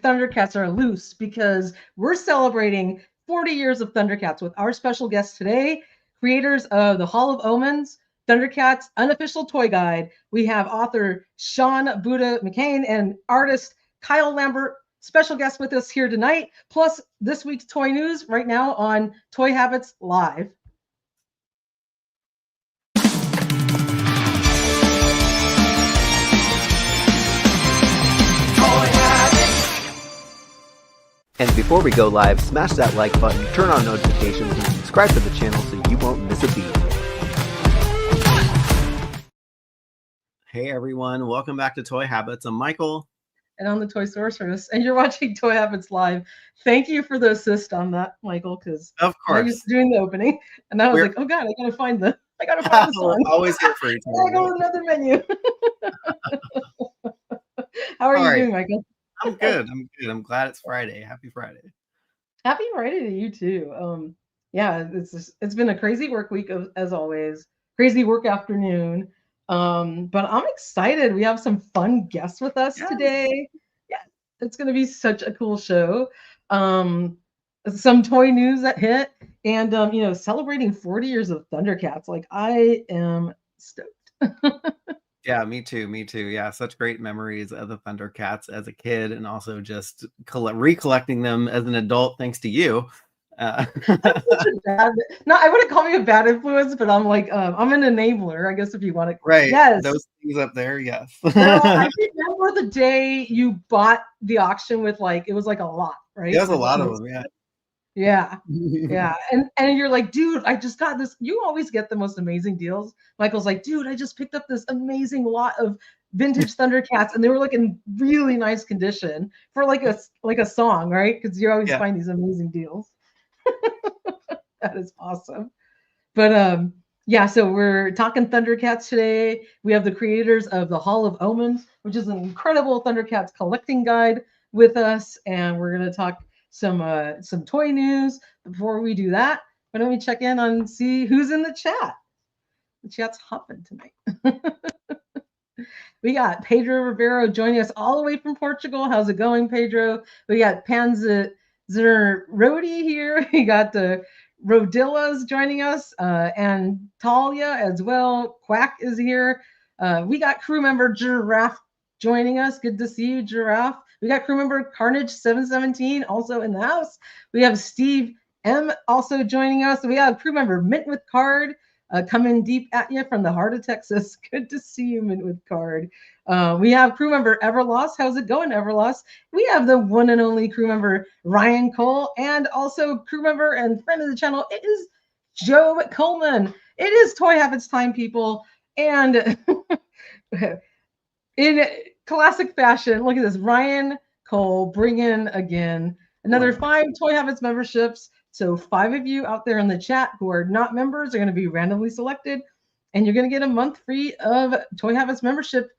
ThunderCats are loose because we're celebrating 40 years of ThunderCats with our special guest today, creators of the Hall of Omens, ThunderCats Unofficial Toy Guide. We have author Sean Buddha McKeone and artist Kyle Lambert, special guest with us here tonight, plus this week's toy news right now on Toy Habits Live. And before we go live, smash that like button, turn on notifications, and subscribe to the channel so you won't miss a beat. Hey everyone, welcome back to Toy Habits. I'm Michael. And I'm the Toy Sorceress, and you're watching Toy Habits Live. Thank you for the assist on that, Michael, because of course I was doing the opening, and I was like, oh god, I gotta find the song. Always here for you. I go to another menu. How are you doing, Michael? I'm good. I'm glad it's Friday. Happy Friday. Happy Friday to you too. Yeah, it's been a crazy work week as always. Crazy work afternoon. But I'm excited. We have some fun guests with us today. Yeah, it's gonna be such a cool show. Some toy news that hit, and celebrating 40 years of ThunderCats. Like, I am stoked. Yeah, me too. Yeah, such great memories of the ThunderCats as a kid, and also just recollecting them as an adult, thanks to you. I wouldn't call me a bad influence, but I'm like, I'm an enabler, I guess, if you want to. Right. Yes. Those things up there. Yes. Well, I remember the day you bought the auction with it was like a lot, right? There's a lot of them. Yeah. Yeah. And you're like, dude, I just got this. You always get the most amazing deals. Michael's like, dude, I just picked up this amazing lot of vintage ThunderCats, and they were like in really nice condition for like a song, right? Because you always find these amazing deals. That is awesome. But so we're talking ThunderCats today. We have the creators of the Hall of Omens, which is an incredible ThunderCats collecting guide, with us, and we're going to talk some toy news. Before we do that, why don't we check in on see who's in the chat? The chat's hopping tonight. We got Pedro Rivero joining us all the way from Portugal. How's it going, Pedro? We got Panzer Rody here. We got the Rodillas joining us, and Talia as well. Quack is here. We got crew member Giraffe joining us. Good to see you, Giraffe. We got crew member Carnage 717 also in the house. We have Steve M also joining us. We have crew member Mint with Card coming deep at you from the heart of Texas. Good to see you, Mint with Card. We have crew member Everlost. How's it going, Everlost? We have the one and only crew member Ryan Cole, and also crew member and friend of the channel. It is Joe Coleman. It is Toy Habits time, people. And in classic fashion, look at this. Ryan Cole bringing again another 5 Toy Habits memberships. So 5 of you out there in the chat who are not members are going to be randomly selected, and you're going to get a month free of Toy Habits membership.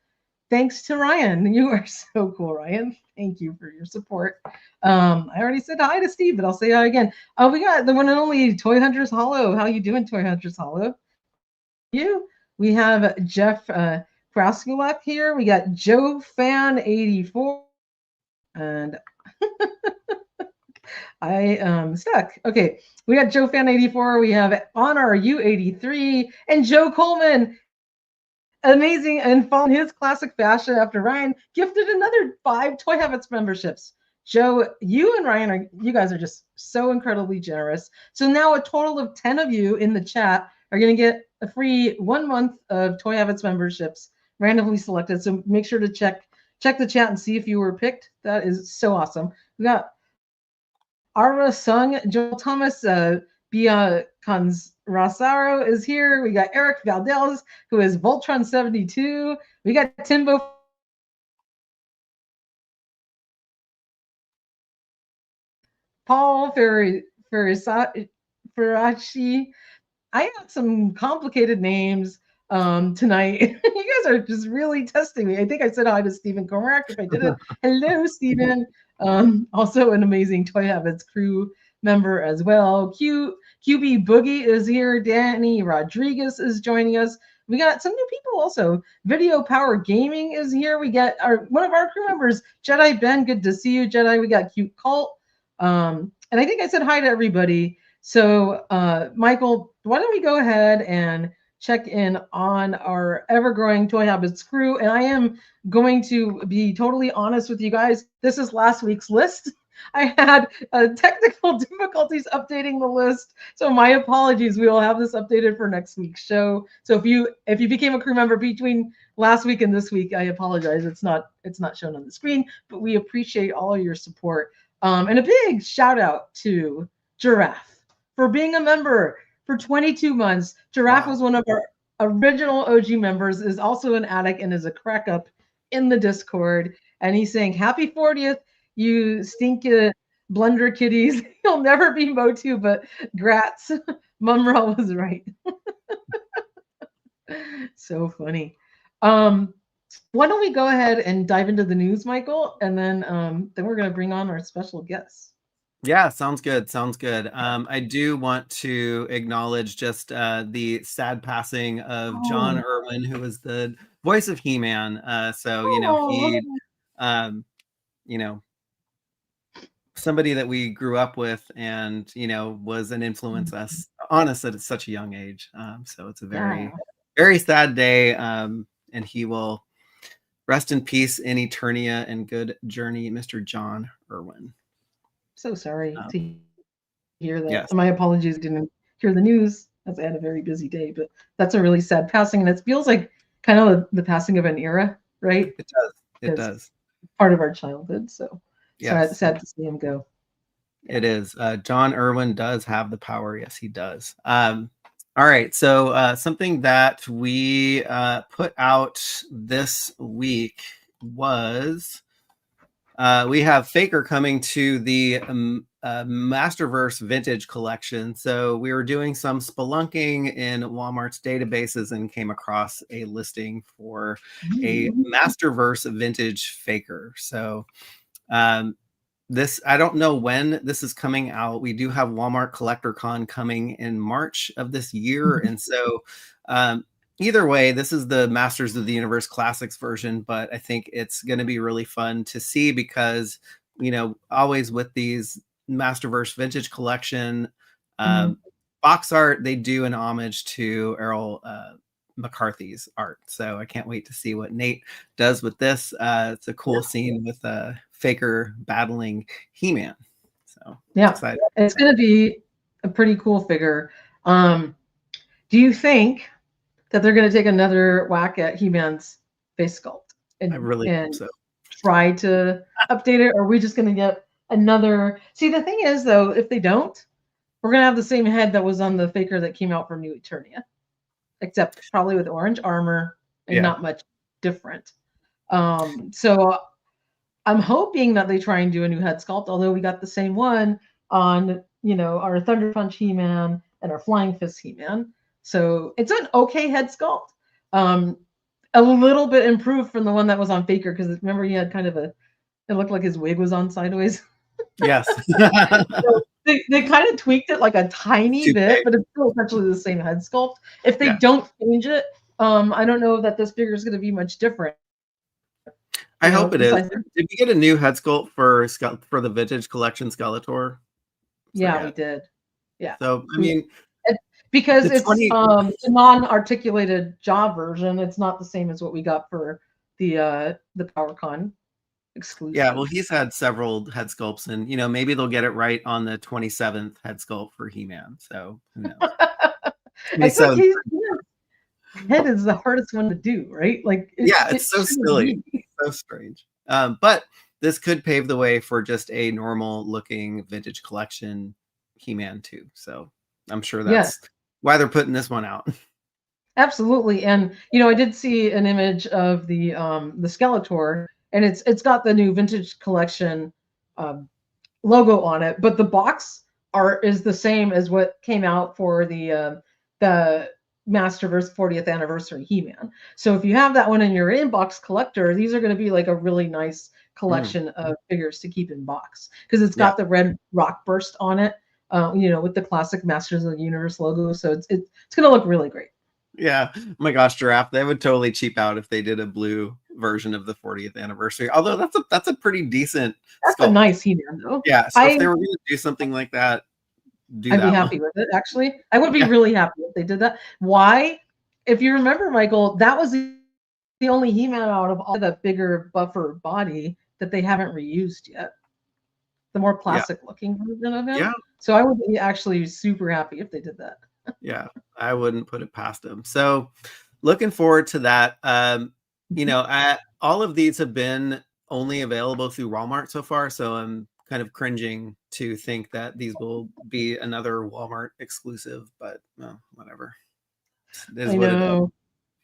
Thanks to Ryan. You are so cool, Ryan. Thank you for your support. I already said hi to Steve, but I'll say hi again. We got the one and only Toy Hunters Hollow. How you doing, Toy Hunters Hollow? We have Jeff Kraskulak here. We got Joe Fan 84, and I am stuck. Okay, we got Joe Fan 84. We have Honor U83 and Joe Coleman. Amazing, and following his classic fashion after Ryan gifted another 5 Toy Habits memberships. Joe, you and Ryan you guys are just so incredibly generous. So now a total of 10 of you in the chat are going to get a free 1 month of Toy Habits memberships, randomly selected. So make sure to check the chat and see if you were picked. That is so awesome. We got Ara Sung, Joel Thomas, Bia Rosaro is here. We got Eric Valdez, who is Voltron 72. We got Timbo. Paul Faraci. I have some complicated names tonight. You guys are just really testing me. I think I said hi to Stephen Cormack. If I didn't, hello, Stephen. Also an amazing Toy Habits crew member as well. QB Boogie is here. Danny Rodriguez is joining us. We got some new people also. Video Power Gaming is here. We got one of our crew members, Jedi Ben. Good to see you, Jedi. We got Cute Cult. And I think I said hi to everybody. So, Michael, why don't we go ahead and check in on our ever-growing Toy Habits crew? And I am going to be totally honest with you guys. This is last week's list. I had technical difficulties updating the list, so my apologies. We will have this updated for next week's show. So if you became a crew member between last week and this week, I apologize. It's not shown on the screen, but we appreciate all your support. And a big shout out to Giraffe for being a member for 22 months. Giraffe was one of our original OG members, is also an addict, and is a crack up in the Discord. And he's saying, happy 40th, you stinky blunder kitties. You'll never be MOTU, but grats. Mumra was right. So funny. Why don't we go ahead and dive into the news, Michael, and then we're going to bring on our special guests. Yeah, sounds good. Sounds good. I do want to acknowledge just the sad passing of John Irwin, who was the voice of He-Man. So, he, somebody that we grew up with and, was an influence on us at such a young age. So it's a very, very sad day. And he will rest in peace in Eternia and good journey, Mr. John Irwin. So sorry to hear that. Yes. My apologies, didn't hear the news as I had a very busy day, but that's a really sad passing. And it feels like kind of the passing of an era, right? It does. It does. Part of our childhood. So yes. Sad to see him go. It is. John Irwin does have the power. Yes, he does. All right. So something that we put out this week was we have Faker coming to the Masterverse Vintage Collection. So we were doing some spelunking in Walmart's databases and came across a listing for a Masterverse Vintage Faker. So this, I don't know when this is coming out. We do have Walmart Collector Con coming in March of this year. And so either way, this is the Masters of the Universe Classics version, but I think it's going to be really fun to see because, always with these Masterverse Vintage Collection box art, they do an homage to Errol McCarthy's art. So I can't wait to see what Nate does with this. It's a cool scene with Faker battling He-Man. So yeah, it's going to be a pretty cool figure. Do you think that they're going to take another whack at He-Man's face sculpt and hope so. Try to update it? Or are we just going to get another? See, the thing is, though, if they don't, we're going to have the same head that was on the Faker that came out from New Eternia, except probably with orange armor and not much different. So I'm hoping that they try and do a new head sculpt, although we got the same one on, our Thunder Punch He-Man and our Flying Fist He-Man. So it's an okay head sculpt. A little bit improved from the one that was on Faker, because remember he had kind of it looked like his wig was on sideways. Yes. So they kind of tweaked it like a tiny bit, but it's still essentially the same head sculpt. If they don't change it, I don't know that this figure is going to be much different. I hope it is. Did we get a new head sculpt for the Vintage Collection Skeletor? Yeah, we did. Yeah. So I mean, because it's a non-articulated jaw version, it's not the same as what we got for the PowerCon exclusive. Yeah, well, he's had several head sculpts, and maybe they'll get it right on the 27th head sculpt for He-Man. So who knows? It's like head is the hardest one to do, right? Like, it's so silly, so strange. But this could pave the way for just a normal-looking Vintage Collection He-Man too. So I'm sure that's why they're putting this one out. Absolutely. And I did see an image of the Skeletor, and it's got the new Vintage Collection logo on it, but the box art is the same as what came out for the Masterverse 40th anniversary He-Man. So if you have that one in your inbox collector, these are going to be like a really nice collection of figures to keep in box, because it's got the red rock burst on it, with the classic Masters of the Universe logo. So it's going to look really great. Yeah. Oh my gosh, Giraffe. They would totally cheap out if they did a blue version of the 40th anniversary. Although that's a pretty decent That's a sculpt. nice He-Man, though. Yeah. So if they were going to do something like that, do I'd be that one. happy with it, actually. I would be Yeah. really happy if they did that. Why? If you remember, Michael, that was the only He-Man out of all the bigger, buffer body that they haven't reused yet. The more classic looking version of him. Yeah. So I would be actually super happy if they did that. Yeah. I wouldn't put it past them. So looking forward to that. You know, all of these have been only available through Walmart so far. So I'm kind of cringing to think that these will be another Walmart exclusive, but no, whatever. It is I what it is. know.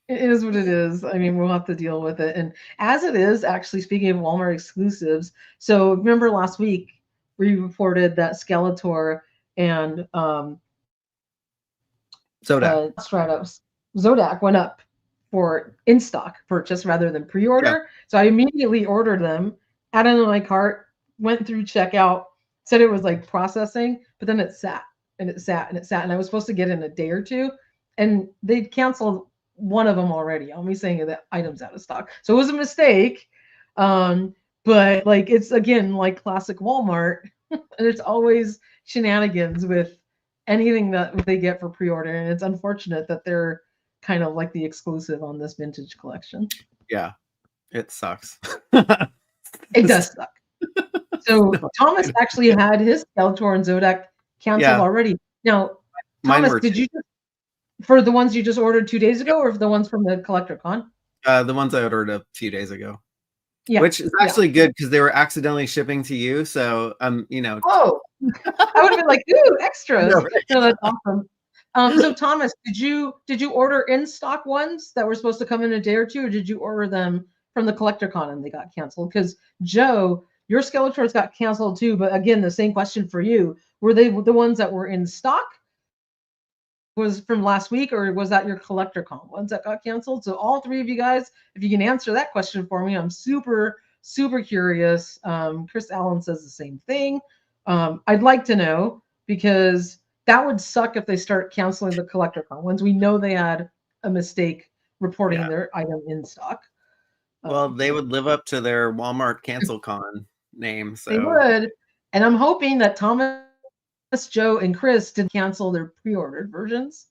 It is what it is. I mean, we'll have to deal with it. And as it is, actually, speaking of Walmart exclusives, so remember last week we reported that Skeletor and Zodak. Zodak went up for in-stock purchase rather than pre-order. Yeah. So I immediately ordered them, added in my cart, went through checkout, said it was like processing, but then it sat and it sat and it sat. And I was supposed to get in a day or two, and they'd canceled one of them already on me saying that item's out of stock. So it was a mistake. But like it's again like classic Walmart. There's always shenanigans with anything that they get for pre-order, and it's unfortunate that they're kind of like the exclusive on this vintage collection. Yeah, it sucks. It does suck. So Thomas actually had his Skeletor and Zodak canceled already. Now, Thomas, did you for the ones you just ordered 2 days ago, or for the ones from the Collector Con? The ones I ordered a few days ago. Yeah, which is actually good because they were accidentally shipping to you. So you know. Oh, I would have been like, ooh, extras. No, that's awesome. So Thomas, did you order in stock ones that were supposed to come in a day or two, or did you order them from the Collector Con and they got canceled? Because Joe, your Skeletors got canceled too. But again, the same question for you: were they the ones that were in stock? Was from last week, or was that your Collector Con ones that got canceled? So all three of you guys, if you can answer that question for me, I'm super curious. Chris Allen says the same thing. I'd like to know, because that would suck if they start canceling the Collector Con ones. We know they had a mistake reporting their item in stock. Well, they would live up to their Walmart Cancel Con name. So they would, and I'm hoping that Thomas, Joe, and Chris did cancel their pre-ordered versions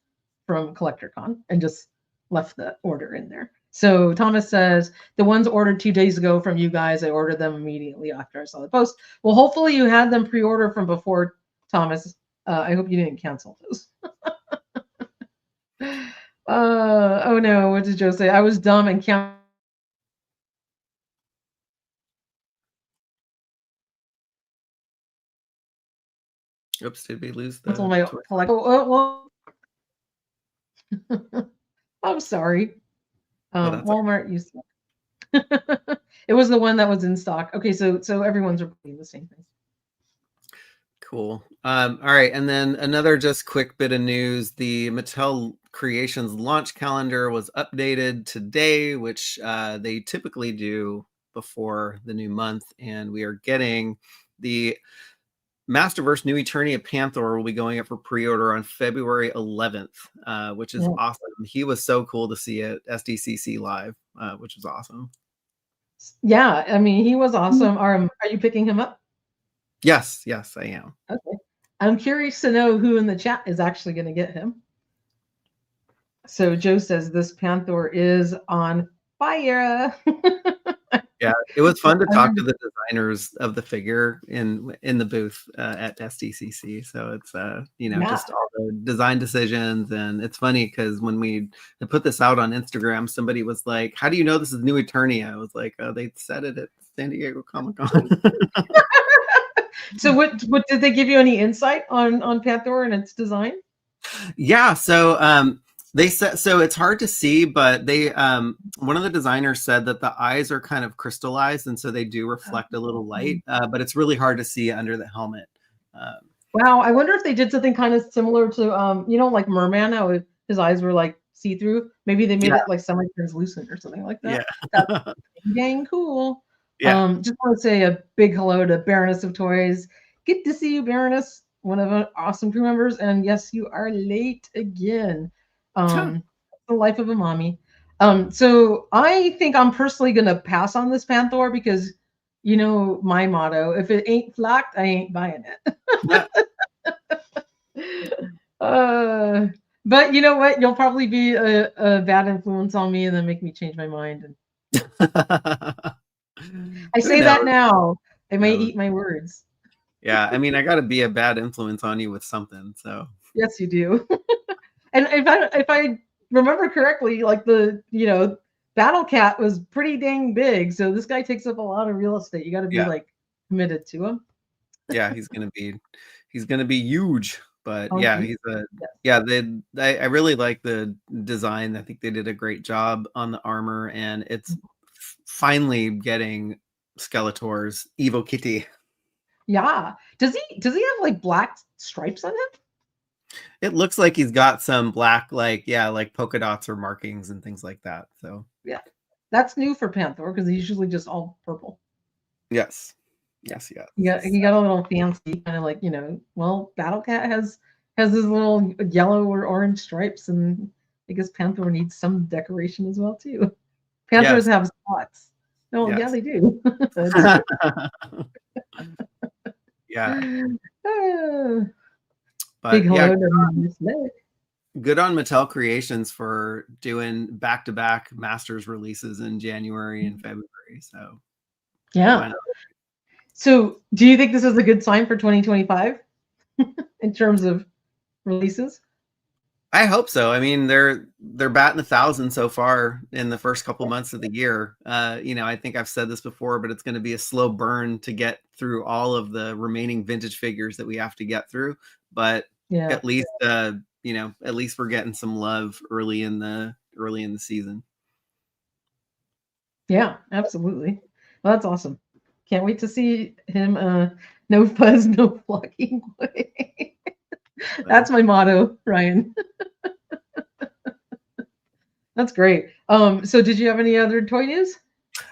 from Collector Con and just left the order in there. So Thomas says, the ones ordered 2 days ago from you guys, I ordered them immediately after I saw the post. Well, hopefully you had them pre-order from before, Thomas. I hope you didn't cancel those. Oh no, what did Joe say? I was dumb and counted. Oops, did we lose the I'm sorry. Walmart used it was the one that was in stock. Okay, so everyone's reporting the same thing. Cool. All right, and then another just quick bit of news: the Mattel Creations launch calendar was updated today, which they typically do before the new month, and we are getting the Masterverse New Eternia Panthor will be going up for pre-order on February 11th, which is awesome. He was so cool to see at SDCC live, which was awesome. Yeah, I mean, he was awesome. Are you picking him up? Yes, I am. Okay. I'm curious to know who in the chat is actually going to get him. So Joe says this Panthor is on fire. Yeah, it was fun to talk to the designers of the figure in the booth at SDCC. So it's just all the design decisions, and it's funny because when we put this out on Instagram, somebody was like, "How do you know this is New Eternia?" I was like, "Oh, they said it at San Diego Comic-Con." So what did they give you any insight on Panthor and its design? Yeah, so they said, so it's hard to see, but they one of the designers said that the eyes are kind of crystallized, and so they do reflect a little light, but it's really hard to see under the helmet. Wow, I wonder if they did something kind of similar to like Merman, how his eyes were like see-through. Maybe they made it like semi-translucent or something like that. Yeah. That's dang cool. Yeah. Just want to say a big hello to Baroness of Toys. Good to see you, Baroness, one of our awesome crew members. And yes, you are late again. the life of a mommy. So I think I'm personally gonna pass on this Panthor because you know my motto: if it ain't flocked, I ain't buying it. Yeah. uh, but you know what? You'll probably be a bad influence on me and then make me change my mind. And I Who say that knows? now. I may Knows? eat my words. Yeah, I mean, I got to be a bad influence on you with something. So Yes, you do. And if I remember correctly, like Battle Cat was pretty dang big. So this guy takes up a lot of real estate. You got to be yeah, like committed to him. yeah, he's gonna be huge. But Oh, yeah, geez. he's a Yes. yeah. I really like the design. I think they did a great job on the armor, and it's finally getting Skeletor's Evo Kitty. Yeah. Does he have like black stripes on him? It looks like he's got some black, like polka dots or markings and things like that. So Yeah. That's new for Panthor because he's usually just all purple. yes, yes, yes. He got a little fancy, kind of like, Battle Cat has his little yellow or orange stripes, and I guess Panthor needs some decoration as well too. Panthers Yes, have spots. Oh, yeah, yes. they do. Yeah, Ah, big but yeah, hello to Miss Meg. good on Mattel Creations for doing back-to-back Masters releases in January and February. So Yeah. why not? So, do you think this is a good sign for 2025 in terms of releases? I hope so. I mean, they're batting 1,000 so far in the first couple months of the year. I think I've said this before, but it's going to be a slow burn to get through all of the remaining vintage figures that we have to get through. But Yeah. at least, at least we're getting some love early in the season. Yeah, absolutely. Well, that's awesome. Can't wait to see him. No fuzz, no flocking. That's my motto, Ryan. That's great. So did you have any other toy news?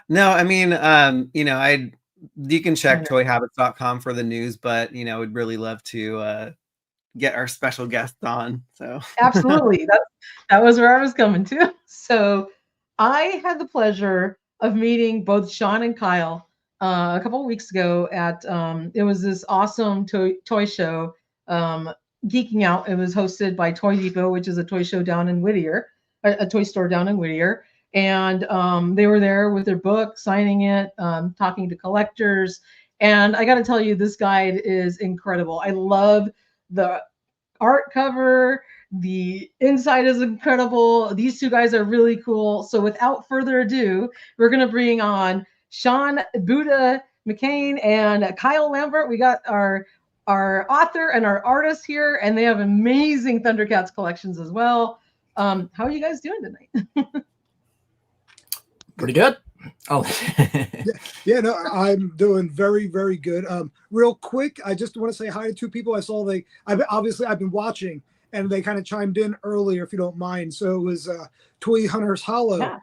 No, I mean, you can check toyhabits.com for the news, but we'd really love to get our special guest on. So Absolutely. That was where I was coming to. So I had the pleasure of meeting both Sean and Kyle a couple of weeks ago at it was this awesome toy show, Geeking Out. It was hosted by Toy Depot, which is a toy show down in Whittier, a toy store down in Whittier. And they were there with their book, signing it, talking to collectors. And I got to tell you, this guide is incredible. I love the art cover. The inside is incredible. These two guys are really cool. So without further ado, we're going to bring on Sean Buddha McKeone and Kyle Lambert. We got our author and our artist here, and they have amazing ThunderCats collections as well. How are you guys doing tonight? Pretty good. Oh, no, I'm doing very, very good. Real quick, I just want to say hi to two people. I've been watching, and they kind of chimed in earlier, if you don't mind. So it was Toy Hunters Hollow,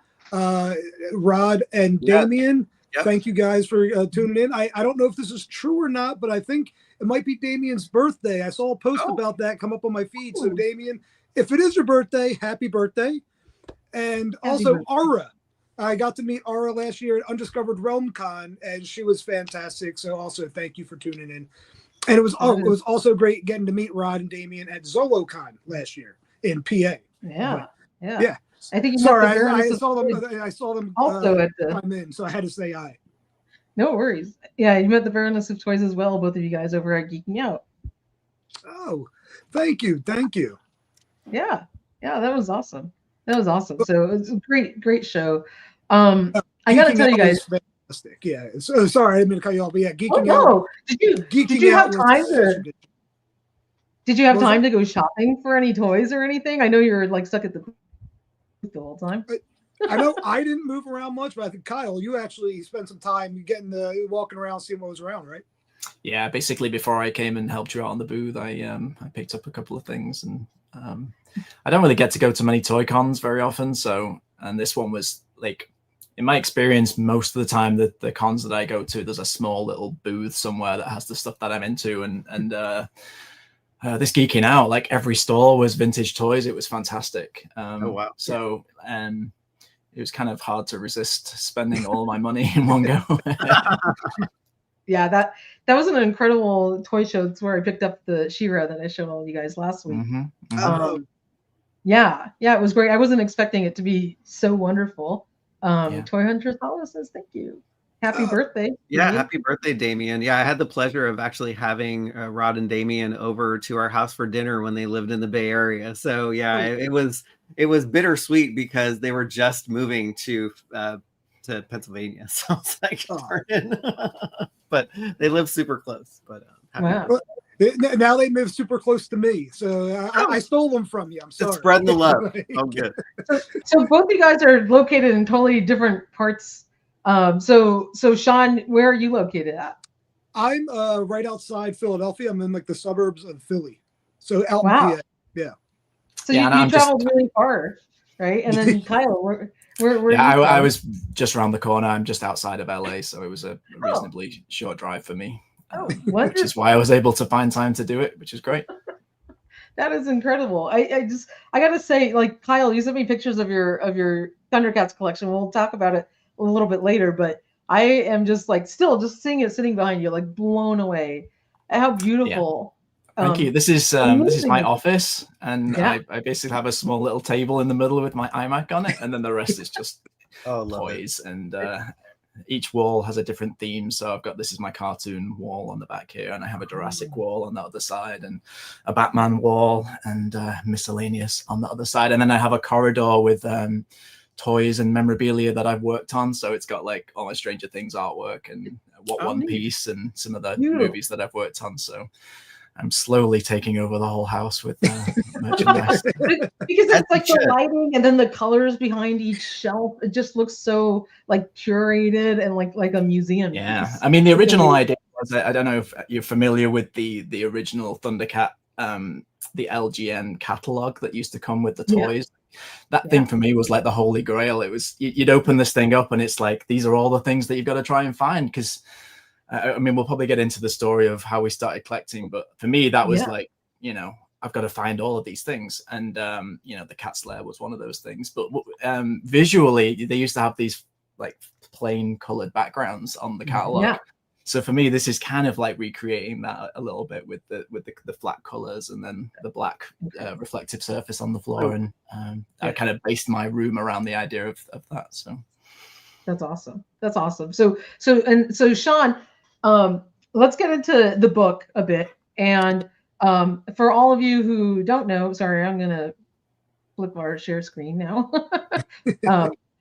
Rod and Damien. Yep. Thank you guys for tuning in. I don't know if this is true or not, but I think it might be Damien's birthday. I saw a post about that come up on my feed. So Damien, if it is your birthday, happy birthday. And also Aura. I got to meet Aura last year at Undiscovered Realm Con, and she was fantastic. So also thank you for tuning in. And it was also great getting to meet Rod and Damien at ZoloCon last year in PA. Yeah. I think I saw them also at the come in, so I had to say hi. No worries. Yeah, you met the Baroness of Toys as well, both of you guys over at Geeking Out. Oh, thank you. Yeah, that was awesome. So it was a great show. I gotta tell you guys, fantastic. Yeah. So sorry, I didn't mean to cut you off, but yeah, Geeking Out. Did you have time to go shopping for any toys or anything? I know you were like stuck at the whole time. I know I didn't move around much, but I think Kyle, you actually spent some time walking around, seeing what was around, right? Yeah, basically before I came and helped you out on the booth, I picked up a couple of things, and I don't really get to go to many toy cons very often. And this one was like, in my experience, most of the time the cons that I go to, there's a small little booth somewhere that has the stuff that I'm into, and this geeking out. Like every store was vintage toys. It was fantastic. Oh wow! So it was kind of hard to resist spending all my money in one go. Yeah, that was an incredible toy show. It's where I picked up the She-Ra that I showed all you guys last week. Yeah, it was great. I wasn't expecting it to be so wonderful. Toy Hunter Hollow says thank you. Happy birthday. Yeah, happy birthday, Damien. Yeah, I had the pleasure of actually having Rod and Damien over to our house for dinner when they lived in the Bay Area. So yeah, it was bittersweet because they were just moving to Pennsylvania. So it's like, but they live super close. But wow. Now they live super close to me, so I stole them from you. I'm sorry. It's spreading the love. Oh, good. So both of you guys are located in totally different parts. So Sean, where are you located at? I'm right outside Philadelphia. I'm in like the suburbs of Philly. So out in PA. Yeah. So you traveled really far, right? And then Kyle, where I was just around the corner. I'm just outside of LA, so it was a reasonably short drive for me. Which is why I was able to find time to do it, which is great. That is incredible. I gotta say, like, Kyle, you sent me pictures of your ThunderCats collection. We'll talk about it a little bit later, but I am just like still just seeing it sitting behind you, like blown away at how beautiful. Yeah. Thank you. This is my office, and I basically have a small little table in the middle with my iMac on it, and then the rest is just toys. And each wall has a different theme. So this is my cartoon wall on the back here, and I have a Jurassic wall on the other side, and a Batman wall, and miscellaneous on the other side. And then I have a corridor with toys and memorabilia that I've worked on. So it's got like all my Stranger Things artwork and One Piece and some of the movies that I've worked on. So I'm slowly taking over the whole house with merchandise. Because it's like the lighting and then the colors behind each shelf. It just looks so like curated and like a museum. Yeah, piece. I mean the original idea was, I don't know if you're familiar with the original Thundercat, the LGN catalog that used to come with the toys. That thing for me was like the holy grail. It was you'd open this thing up and it's like these are all the things that you've got to try and find, because I mean we'll probably get into the story of how we started collecting, but for me that was like, I've got to find all of these things, and the Cat's Lair was one of those things. But visually they used to have these like plain colored backgrounds on the catalog. So for me, this is kind of like recreating that a little bit with the flat colors and then the black reflective surface on the floor. And I kind of based my room around the idea of that. So that's awesome. That's awesome. So Sean, let's get into the book a bit. And for all of you who don't know, sorry, I'm going to flip our share screen now.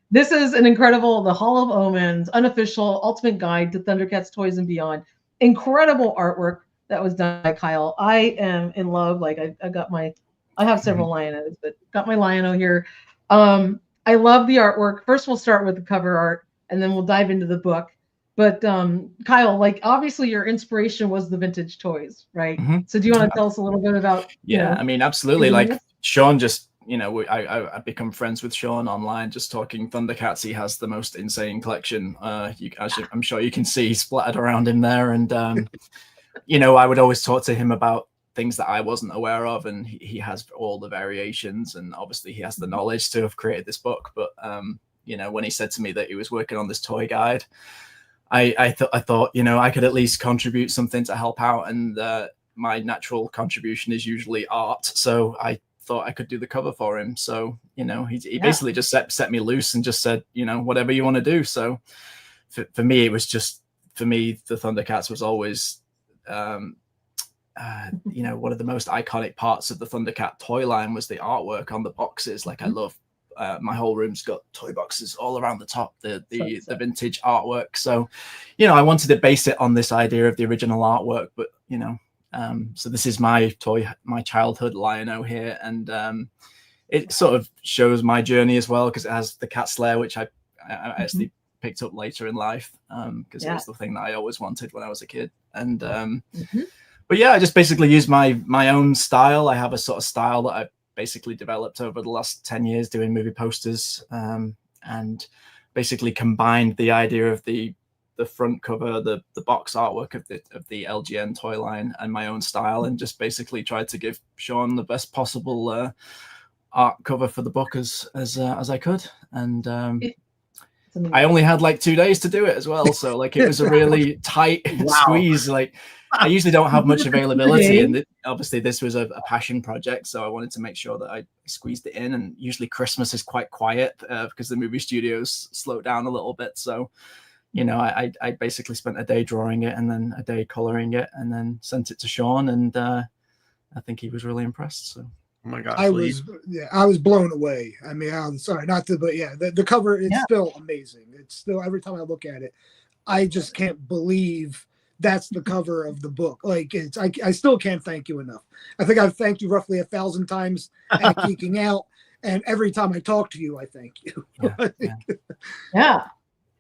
This is an incredible, the Hall of Omens, unofficial ultimate guide to ThunderCats toys and beyond. Incredible artwork that was done by Kyle. I am in love. Like I have several Lion-O's, but got my Lion-O here. I love the artwork. First, we'll start with the cover art, and then we'll dive into the book. But Kyle, like obviously your inspiration was the vintage toys, right? So do you want to tell us a little bit about? I mean, absolutely. Like Sean just. I've become friends with Sean online, just talking ThunderCats. He has the most insane collection. I'm sure you can see splattered around him there. And, I would always talk to him about things that I wasn't aware of. And he has all the variations. And obviously he has the knowledge to have created this book. But, when he said to me that he was working on this toy guide, I thought, I could at least contribute something to help out. And my natural contribution is usually art. So I thought I could do the cover for him. So he basically just set me loose and just said, whatever you want to do. So for me, it was just, the ThunderCats was always one of the most iconic parts of the ThunderCat toy line was the artwork on the boxes. Like I love my whole room's got toy boxes all around the top, the vintage artwork. So I wanted to base it on this idea of the original artwork, but so this is my childhood Lion-O here, and it sort of shows my journey as well, because it has the Cat's Lair, which I actually picked up later in life, because it was the thing that I always wanted when I was a kid. And but I just basically use my own style. I have a sort of style that I've basically developed over the last 10 years doing movie posters, and basically combined the idea of the the front cover, the box artwork of the LGN toy line, and my own style, and just basically tried to give Sean the best possible art cover for the book as I could. And I only had like 2 days to do it as well, so like it was a really tight squeeze. Like I usually don't have much availability, and obviously this was a passion project, so I wanted to make sure that I squeezed it in. And usually Christmas is quite quiet because the movie studios slow down a little bit. So, you know, I basically spent a day drawing it and then a day coloring it, and then sent it to Sean, and I think he was really impressed. So. Oh my gosh! I was blown away. I mean, I'm sorry, not to, but yeah, the cover is still amazing. It's still, every time I look at it, I just can't believe that's the cover of the book. Like I still can't thank you enough. I think I've thanked you roughly 1,000 times at Geeking Out, and every time I talk to you, I thank you. Yeah.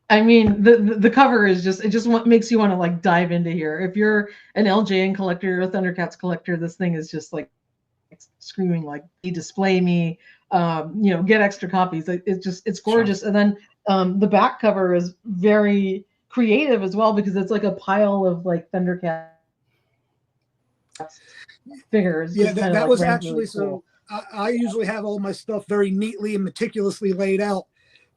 I mean, the cover is just, makes you want to like dive into here. If you're an LJN collector or a ThunderCats collector, this thing is just like screaming like, display me, you know, get extra copies. It's gorgeous. Sure. And then the back cover is very creative as well, because it's like a pile of like ThunderCats figures. Yeah, that was actually cool. So I usually have all my stuff very neatly and meticulously laid out,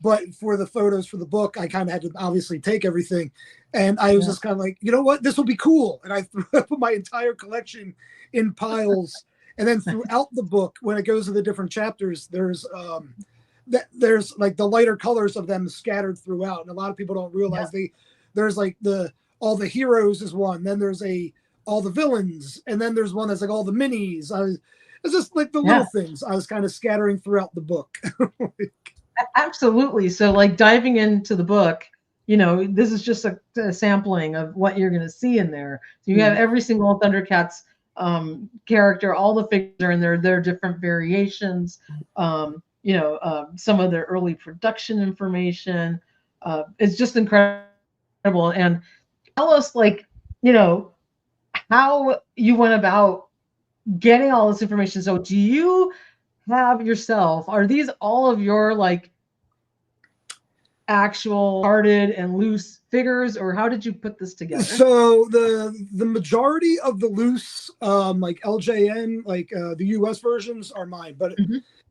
but for the photos for the book, I kind of had to obviously take everything, and I was just kind of like, you know what, this will be cool, and I put my entire collection in piles. And then throughout the book, when it goes to the different chapters, there's like the lighter colors of them scattered throughout, and a lot of people don't realize there's like all the heroes is one, then there's all the villains, and then there's one that's like all the minis. It's just like the little things I was kind of scattering throughout the book. Absolutely. So like diving into the book, you know, this is just a sampling of what you're going to see in there. So you have every single ThunderCats character, all the figures are in there. There are different variations, you know, some of their early production information. It's just incredible. And tell us, like, you know, how you went about getting all this information. So do you have yourself, are these all of your like actual started and loose figures, or how did you put this together? So the majority of the loose like LJN, like the US versions are mine, but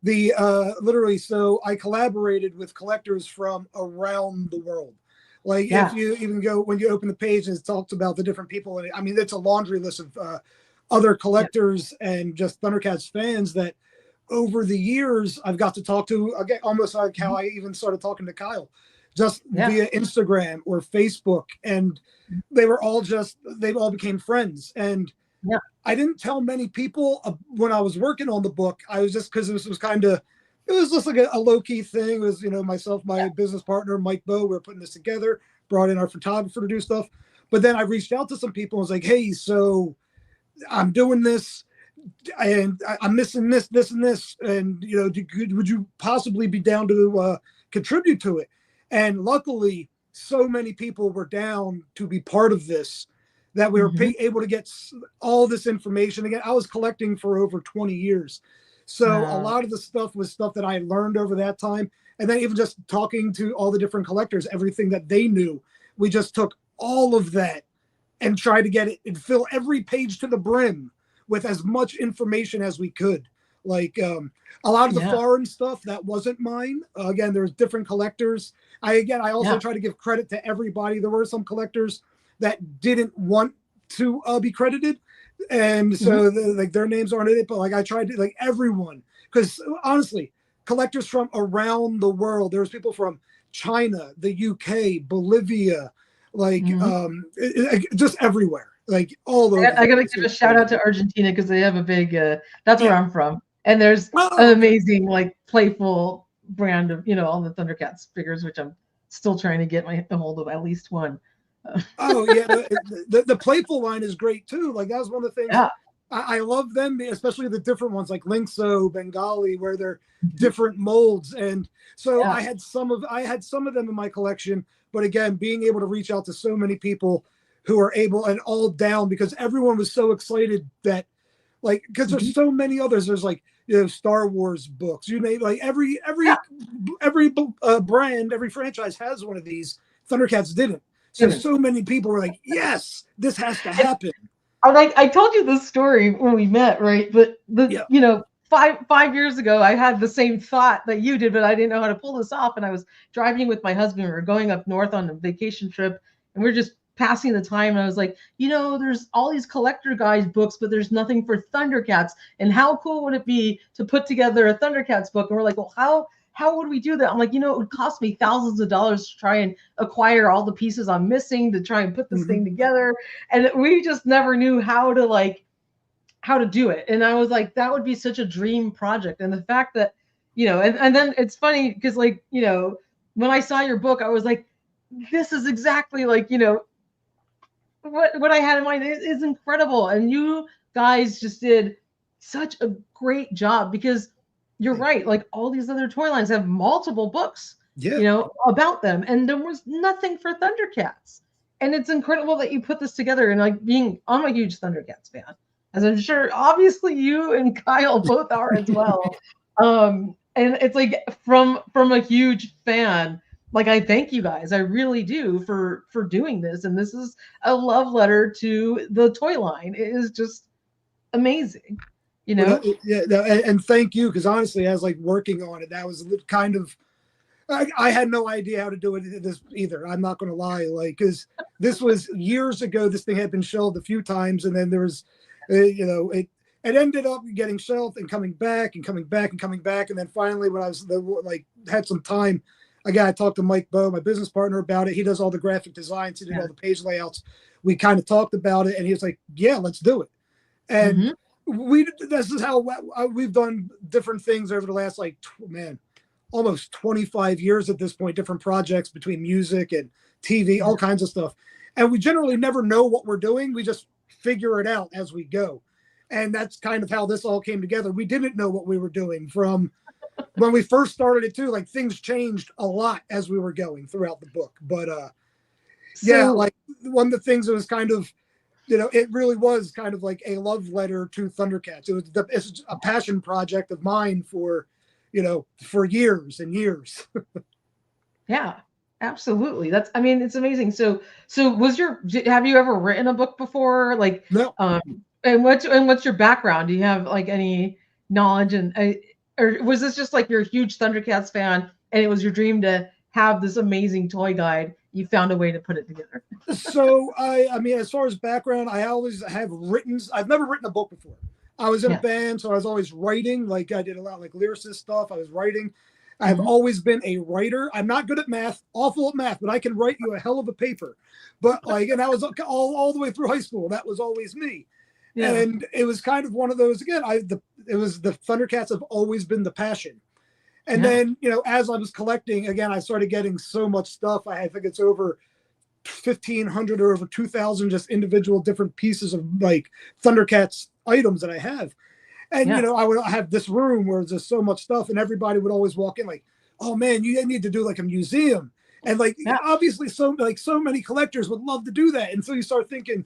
the literally, so I collaborated with collectors from around the world. Like if you even go, when you open the page and it talks about the different people, and I mean, it's a laundry list of other collectors and just ThunderCats fans that over the years I've got to talk to, again, almost like how I even started talking to Kyle, just via Instagram or Facebook. And they were all they all became friends. And I didn't tell many people when I was working on the book. I was just, because this was kind of, it was just like a low-key thing. It was, you know, myself, my business partner, Mike Bowe, we were putting this together, brought in our photographer to do stuff. But then I reached out to some people and was like, hey, so I'm doing this and I'm missing this, and this. And, you know, would you possibly be down to contribute to it? And luckily, so many people were down to be part of this that we were able to get all this information. Again, I was collecting for over 20 years. So a lot of the stuff was stuff that I learned over that time. And then even just talking to all the different collectors, everything that they knew, we just took all of that and tried to get it and fill every page to the brim with as much information as we could. Like a lot of the foreign stuff that wasn't mine. Again, there's different collectors. I also try to give credit to everybody. There were some collectors that didn't want to be credited. And so like their names aren't in it, but like I tried to, like, everyone, because honestly, collectors from around the world, there's people from China, the UK, Bolivia, like just everywhere, like all over. I gotta give a shout out to Argentina, because they have a big that's where I'm from, and there's an amazing, like, playful brand of, you know, all the ThunderCats figures, which I'm still trying to get a hold of at least one. The playful line is great too. Like that was one of the things I love them, especially the different ones like Linkso, Bengali, where they're different molds. And so I had some of them in my collection. But again, being able to reach out to so many people who are able, and all down, because everyone was so excited that, like, because there's so many others. There's like, you know, Star Wars books. You name, like every brand, every franchise has one of these. ThunderCats didn't. so many people were like, yes, this has to happen. I told you this story when we met, right? But you know, five years ago, I had the same thought that you did, but I didn't know how to pull this off. And I was driving with my husband. We were going up north on a vacation trip, and we are just passing the time. And I was like, you know, there's all these collector guys books, but there's nothing for ThunderCats. And how cool would it be to put together a ThunderCats book? And we're like, well, how would we do that? I'm like, you know, it would cost me thousands of dollars to try and acquire all the pieces I'm missing to try and put this thing together. And we just never knew how to do it. And I was like, that would be such a dream project. And the fact that, you know, and then it's funny because, like, you know, when I saw your book, I was like, this is exactly like, you know, what I had in mind is incredible. And you guys just did such a great job, because you're right. Like, all these other toy lines have multiple books, you know, about them. And there was nothing for ThunderCats. And it's incredible that you put this together. And like, I'm a huge ThunderCats fan, as I'm sure obviously you and Kyle both are as well. And it's like, from a huge fan, like, I thank you guys. I really do for doing this. And this is a love letter to the toy line. It is just amazing. You know? And thank you, because honestly, as like working on it, that was kind of, I had no idea how to do it this either. I'm not going to lie, like, because this was years ago. This thing had been shelved a few times, and then there was, you know, it ended up getting shelved and coming back and coming back and coming back, and then finally, when I was like had some time, I talked to Mike Bowe, my business partner, about it. He does all the graphic designs, he did all the page layouts. We kind of talked about it, and he was like, "Yeah, let's do it." And this is how we've done different things over the last, like, almost 25 years at this point, different projects between music and TV, all kinds of stuff. And we generally never know what we're doing. We just figure it out as we go. And that's kind of how this all came together. We didn't know what we were doing from when we first started it too. Like, things changed a lot as we were going throughout the book. But like, one of the things that was kind of, you know, it really was kind of like a love letter to ThunderCats. It's a passion project of mine for, you know, for years and years. Yeah, absolutely. I mean, it's amazing. So have you ever written a book before? Like, no. And what's your background? Do you have like any knowledge, or was this just like you're a huge ThunderCats fan and it was your dream to have this amazing toy guide? You found a way to put it together. So I mean, as far as background, I always have I've never written a book before. I was in a band, so I was always writing. Like, I did a lot like lyricist stuff. I was writing. I've always been a writer. I'm not good at math, awful at math, but I can write you a hell of a paper. But like, and that was all the way through high school. That was always me. Yeah. And it was kind of one of those, again, it was the ThunderCats have always been the passion. And then, you know, as I was collecting, again, I started getting so much stuff. I think it's over 1,500 or over 2,000 just individual different pieces of like ThunderCats items that I have. And, you know, I would have this room where there's so much stuff, and everybody would always walk in like, "Oh man, you need to do like a museum." And like, obviously so many collectors would love to do that. And so you start thinking,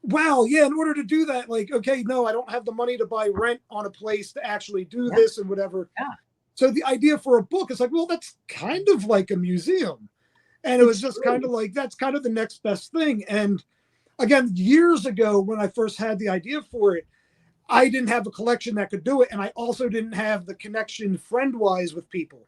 wow, yeah, in order to do that, like, okay, no, I don't have the money to buy rent on a place to actually do this and whatever. Yeah. So the idea for a book is like, well, that's kind of like a museum. And it was just kind of like, that's kind of the next best thing. And again, years ago, when I first had the idea for it, I didn't have a collection that could do it. And I also didn't have the connection friend-wise with people.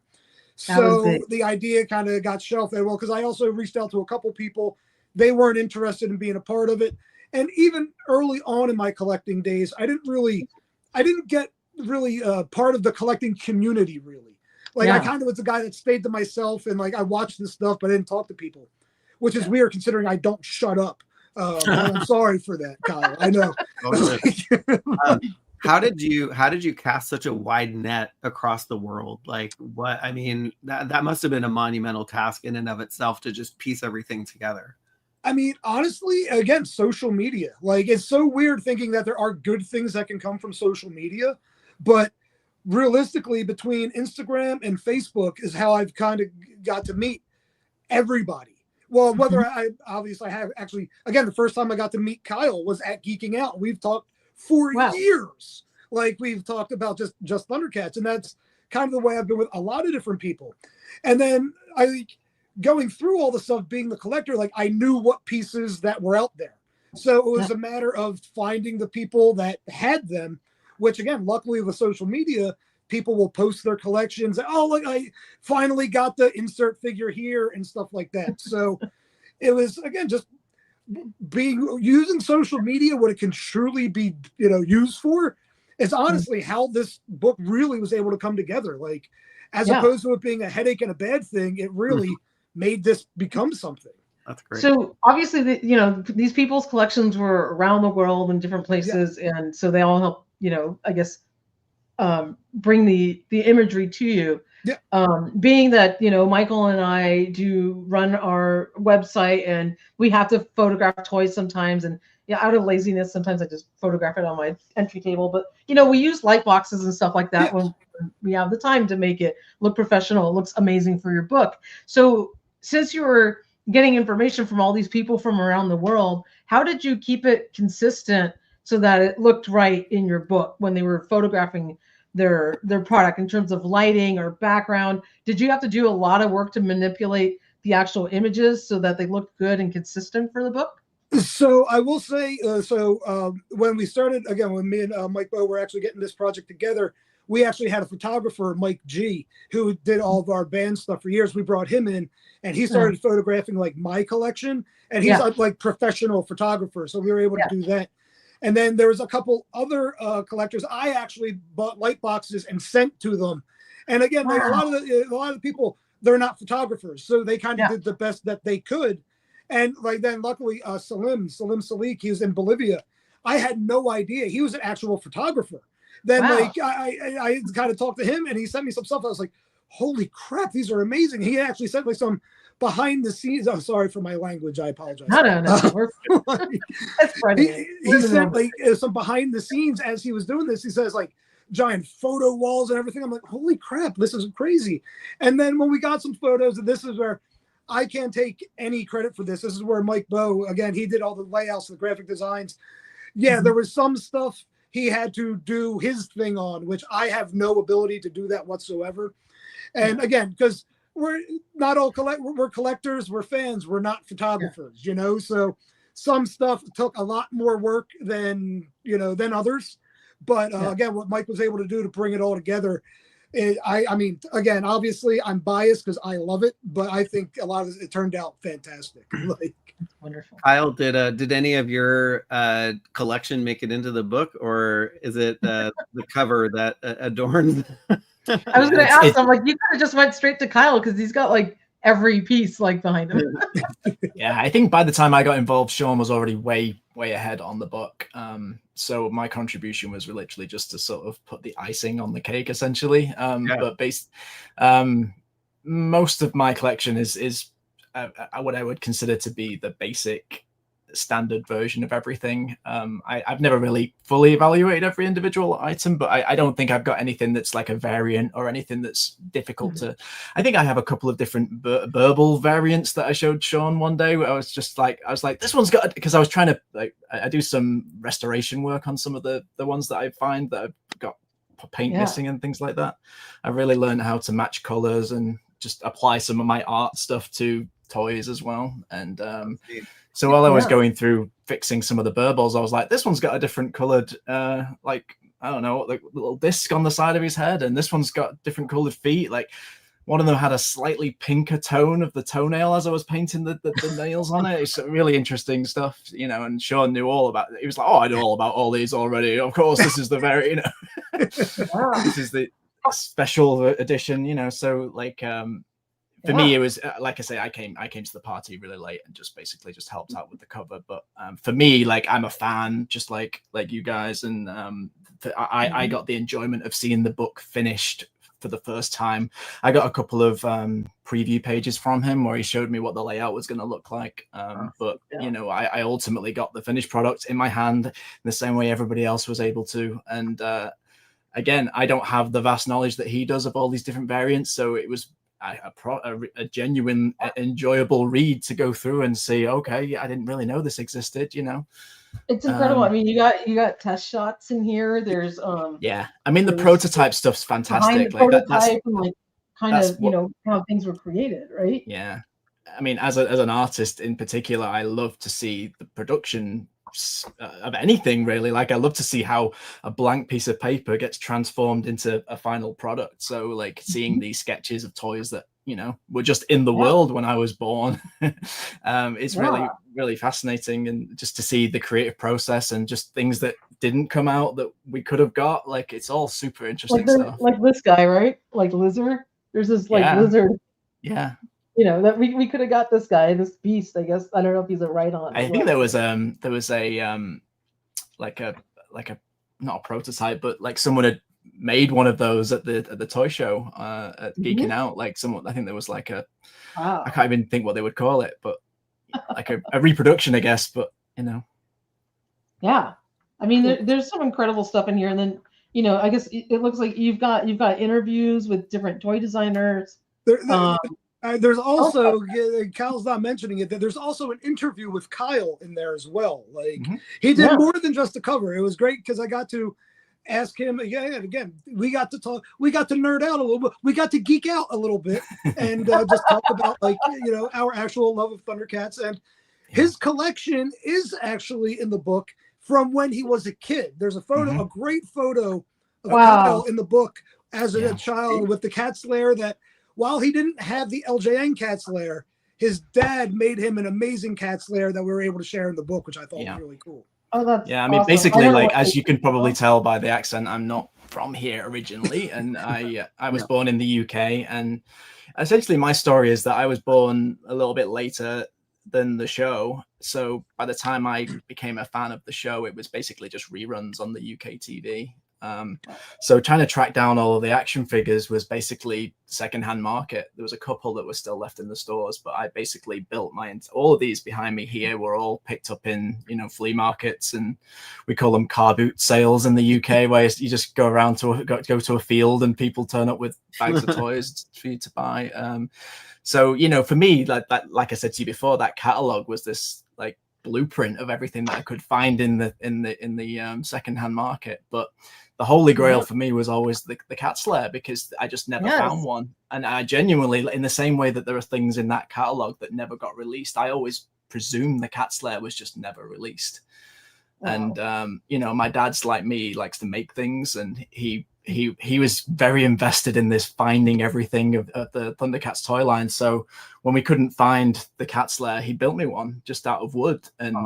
So the idea kind of got shelved there. Well, because I also reached out to a couple people. They weren't interested in being a part of it. And even early on in my collecting days, I didn't get really part of the collecting community, really. Like, I kind of was the guy that stayed to myself, and like, I watched this stuff, but I didn't talk to people, which is weird considering I don't shut up. I'm sorry for that, Kyle. I know. How did you cast such a wide net across the world? Like, what, I mean, that must have been a monumental task in and of itself to just piece everything together. I mean, honestly, again, social media. Like, it's so weird thinking that there are good things that can come from social media, but realistically, between Instagram and Facebook is how I've kind of got to meet everybody. Well, whether I have actually, again, the first time I got to meet Kyle was at Geeking Out. We've talked for years. Like, we've talked about just ThunderCats, and that's kind of the way I've been with a lot of different people. And then going through all the stuff, being the collector, like I knew what pieces that were out there. So it was a matter of finding the people that had them, which again, luckily with social media, people will post their collections. Oh, look, I finally got the insert figure here and stuff like that. So it was, again, just using social media, what it can truly be, used for, is honestly how this book really was able to come together. Like, as opposed to it being a headache and a bad thing, it really made this become something. That's great. So obviously, these people's collections were around the world in different places, and so they all help, I guess, bring the imagery to you. Yeah. Being that Michael and I do run our website, and we have to photograph toys sometimes, and out of laziness, sometimes I just photograph it on my entry table. But we use light boxes and stuff like that when we have the time to make it look professional. It looks amazing for your book. So since you were getting information from all these people from around the world, how did you keep it consistent so that it looked right in your book when they were photographing their product in terms of lighting or background? Did you have to do a lot of work to manipulate the actual images so that they looked good and consistent for the book? So I will say, when we started, again, when me and Mike Bowe were actually getting this project together, we actually had a photographer, Mike G, who did all of our band stuff for years. We brought him in, and he started photographing like my collection, and he's like professional photographer. So we were able to do that. And then there was a couple other collectors. I actually bought light boxes and sent to them. And again, like a lot of the people, they're not photographers, so they kind of did the best that they could. And like then, luckily, Salim Salik, he was in Bolivia. I had no idea he was an actual photographer. Then like I kind of talked to him, and he sent me some stuff. I was like, holy crap, these are amazing. He actually sent like some behind the scenes. Oh, sorry for my language. I apologize. No. That's funny. He sent like some behind the scenes as he was doing this. He says like giant photo walls and everything. I'm like, holy crap, this is crazy. And then when we got some photos, and this is where I can't take any credit for this. This is where Mike Bowe, again, he did all the layouts, the graphic designs. Yeah, there was some stuff he had to do his thing on, which I have no ability to do that whatsoever. And again, because we're not all we're collectors, we're fans, we're not photographers, So some stuff took a lot more work than others. But again, what Mike was able to do to bring it all together, I mean, again, obviously I'm biased because I love it, but I think a lot of it turned out fantastic. Like, wonderful. Kyle, did any of your collection make it into the book, or is it the cover that adorns? I was going to ask him, like, you could have just went straight to Kyle because he's got like every piece like behind him. Yeah, I think by the time I got involved, Sean was already way ahead on the book. So my contribution was literally just to sort of put the icing on the cake, essentially. But most of my collection is what I would consider to be the basic standard version of everything. I've never really fully evaluated every individual item, but I don't think I've got anything that's like a variant or anything that's difficult to. I think I have a couple of different burble variants that I showed Sean one day where I was like, this one's got, because I was trying to I do some restoration work on some of the ones that I find that I've got paint missing and things like that. I really learned how to match colors and just apply some of my art stuff to toys as well. And so while I was going through fixing some of the burbles, I was like, this one's got a different colored, like, I don't know, like little disc on the side of his head. And this one's got different colored feet. Like one of them had a slightly pinker tone of the toenail as I was painting the nails on it. It's really interesting stuff, and Sean knew all about it. He was like, oh, I know all about all these already. Of course, this is the very, this is the special edition, so like, for me, it was like I say, I came to the party really late and just basically just helped out with the cover. But for me, like I'm a fan, just like you guys, and I got the enjoyment of seeing the book finished for the first time. I got a couple of preview pages from him where he showed me what the layout was going to look like. But I ultimately got the finished product in my hand in the same way everybody else was able to. And again, I don't have the vast knowledge that he does of all these different variants, so it was a genuine, enjoyable read to go through and see, okay, I didn't really know this existed, It's incredible. I mean, you got test shots in here. There's I mean, the prototype stuff's fantastic. Like prototype and like kind of how things were created, right? Yeah. I mean, as an artist in particular, I love to see the production of anything really. Like I love to see how a blank piece of paper gets transformed into a final product. So like seeing these sketches of toys that, you know, were just in the world when I was born. It's really fascinating, and just to see the creative process and just things that didn't come out that we could have got. Like it's all super interesting stuff. Like this guy, right? Like Lizard. There's this like lizard. Yeah. You know, that we could have got this guy, this beast, I guess. I don't know if he's a on. I think there was a like a not a prototype, but like someone had made one of those at the toy show at Geeking Out. Like someone, I think there was like a I can't even think what they would call it, but like a reproduction, I guess. But you know, yeah, I mean, there's some incredible stuff in here, and then you know, I guess it looks like you've got interviews with different toy designers. There's also Kyle's not mentioning it, that there's also an interview with Kyle in there as well. Like he did more than just a cover. It was great because I got to ask him again. We got to talk. We got to nerd out a little bit. We got to geek out a little bit and just talk about like our actual love of ThunderCats. And his collection is actually in the book from when he was a kid. There's a photo, a great photo of Kyle in the book as a child with the Cat's Lair that. While he didn't have the LJN Cat's Lair, his dad made him an amazing Cat's Lair that we were able to share in the book, which I thought was really cool. Oh, that's I mean, basically, like as you can probably tell by the accent, I'm not from here originally, and I was born in the UK, and essentially my story is that I was born a little bit later than the show. So by the time I became a fan of the show, it was basically just reruns on the UK TV. So trying to track down all of the action figures was basically secondhand market. There was a couple that were still left in the stores, but I basically built all of these behind me here were all picked up in, flea markets, and we call them car boot sales in the UK, where you just go around go to a field and people turn up with bags of toys for you to buy. So, for me, like I said to you before, that catalog was this like blueprint of everything that I could find in the secondhand market. But the holy grail for me was always the Cat's Lair, because I just never found one. And I genuinely, in the same way that there are things in that catalog that never got released, I always presumed the Cat's Lair was just never released. Wow. And my dad's like me, likes to make things, and he was very invested in this finding everything of the ThunderCats toy line. So when we couldn't find the Cat's Lair, he built me one just out of wood, and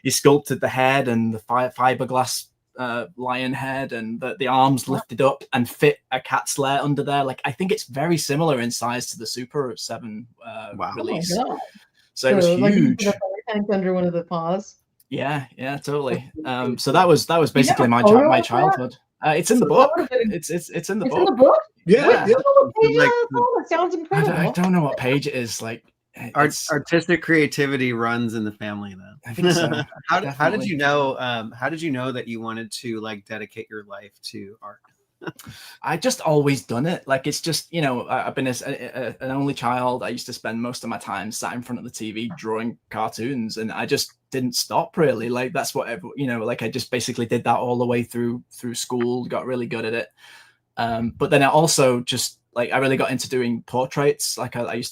he sculpted the head and the fiberglass lion head, and the arms lifted up and fit a Cat's Lair under there. Like, I think it's very similar in size to the Super 7 release. Oh, so it was huge. Like under one of the paws. Yeah, totally. So that was basically my childhood. It's in the book. It's in the book. In the book? Yeah. That sounds incredible. I don't know what page it is. Like, artistic creativity runs in the family. Then I think so. How did you know? How did you know that you wanted to like dedicate your life to art? I just always done it. Like, it's just, I've been an only child. I used to spend most of my time sat in front of the TV drawing cartoons, and I just didn't stop really. Like, that's what like I just basically did that all the way through school, got really good at it. But then I also just like, I really got into doing portraits. Like I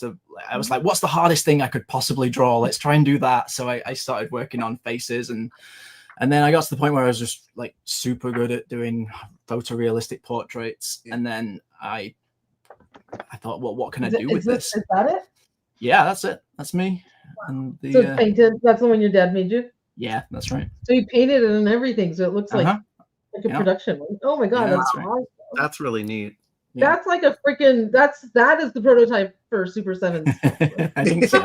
was like, what's the hardest thing I could possibly draw? Let's try and do that. So I started working on faces, and then I got to the point where I was just like super good at doing photorealistic portraits. And then I thought, well, what can I do with this? Is that it? Yeah, that's it. That's me. And so it's painted. That's the one your dad made you? Yeah, that's right. So you painted it and everything. So it looks like a production one. Oh my God, that's awesome. That's really neat. Yeah. That's like a freaking, that is the prototype for Super 7. I think so.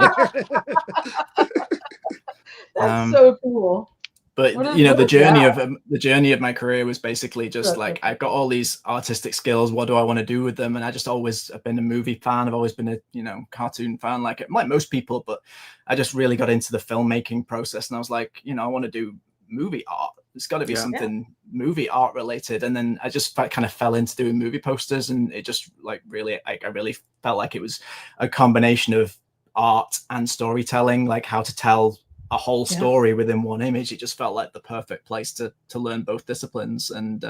That's so cool. But the journey of my career was basically just like, I've got all these artistic skills. What do I want to do with them? And I just always have been a movie fan. I've always been a cartoon fan, like most people. But I just really got into the filmmaking process, and I was like, I want to do movie art. It's got to be something movie art related. And then I just kind of fell into doing movie posters, and it just like really, I really felt like it was a combination of art and storytelling, like how to tell a whole story within one image. It just felt like the perfect place to learn both disciplines. And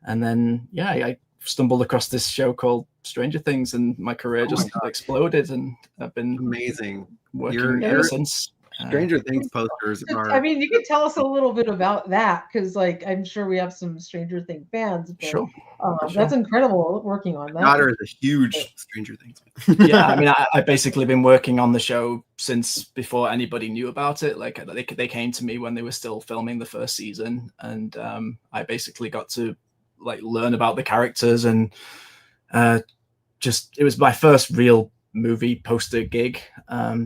then I stumbled across this show called Stranger Things, and my career just exploded, and I've been amazing working ever since. Stranger Things posters are. I mean, you can tell us a little bit about that, because like I'm sure we have some Stranger Things fans. But, sure. That's incredible working on that. My daughter is a huge Stranger Things fan. Yeah, I mean, I basically been working on the show since before anybody knew about it. Like they came to me when they were still filming the first season, and I basically got to like learn about the characters, and just it was my first real movie poster gig.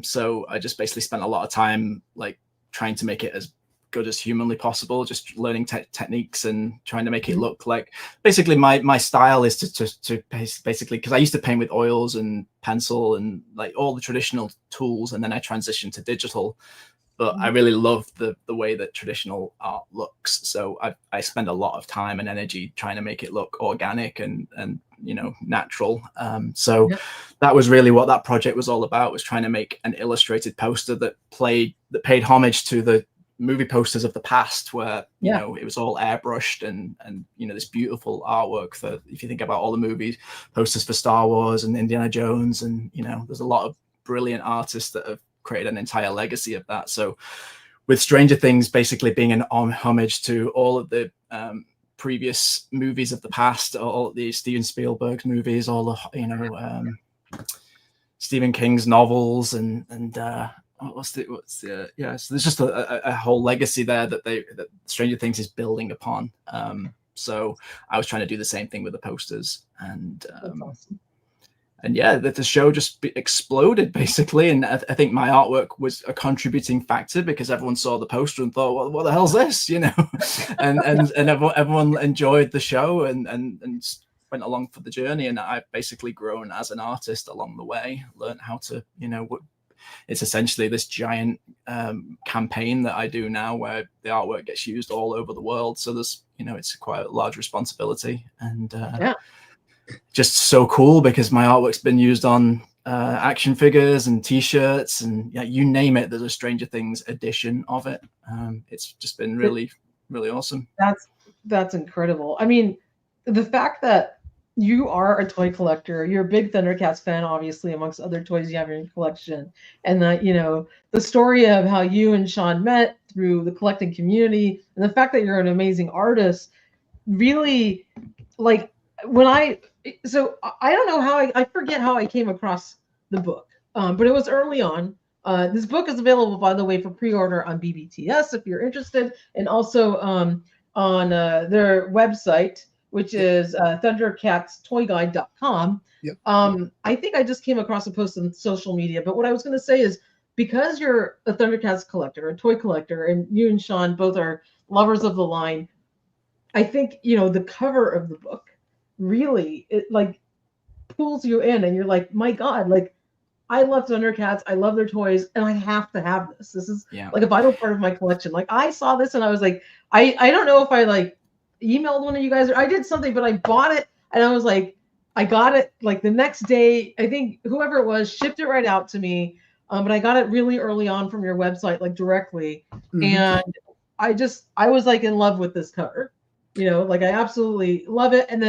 So I just basically spent a lot of time like trying to make it as good as humanly possible, just learning techniques and trying to make it look like, basically my style is to basically, because I used to paint with oils and pencil and like all the traditional tools, and then I transitioned to digital. But I really love the way that traditional art looks. So I spend a lot of time and energy trying to make it look organic and you know, natural. So that was really what that project was all about, was trying to make an illustrated poster that paid homage to the movie posters of the past, where you know, it was all airbrushed and you know, this beautiful artwork that, if you think about all the movies posters for Star Wars and Indiana Jones, and you know, there's a lot of brilliant artists that have created an entire legacy of that. So with Stranger Things basically being an homage to all of the previous movies of the past, all the Steven Spielberg movies, all the, you know, Stephen King's novels, and so there's just a whole legacy there that Stranger Things is building upon. So I was trying to do the same thing with the posters, and That's awesome. And yeah, that the show just exploded basically. And I think my artwork was a contributing factor, because everyone saw the poster and thought, well, what the hell's this? You know, and everyone enjoyed the show and went along for the journey. And I've basically grown as an artist along the way, learned how to, you know, it's essentially this giant campaign that I do now, where the artwork gets used all over the world. So there's, you know, it's quite a large responsibility, and just so cool, because my artwork's been used on action figures and t-shirts, and you name it, there's a Stranger Things edition of it. It's just been really, really awesome. That's incredible. I mean, the fact that you are a toy collector, you're a big ThunderCats fan, obviously, amongst other toys you have in your collection, and that, you know, the story of how you and Sean met through the collecting community, and the fact that you're an amazing artist, really, like, so I don't know how I forget how I came across the book, but it was early on. This book is available, by the way, for pre-order on BBTS if you're interested, and also on their website, which is ThunderCatsToyGuide.com. Yep. I think I just came across a post on social media, but what I was going to say is, because you're a ThunderCats collector, a toy collector, and you and Sean both are lovers of the line, I think, you know, the cover of the book really, it like pulls you in, and you're like, my God, like, I love ThunderCats, I love their toys, and I have to have this. This is like a vital part of my collection. Like, I saw this and I was like, I don't know if I like emailed one of you guys or I did something, but I bought it, and I was like, I got it like the next day. I think whoever it was shipped it right out to me, but I got it really early on from your website, like directly, and I was like in love with this cover. You know, like, I absolutely love it. And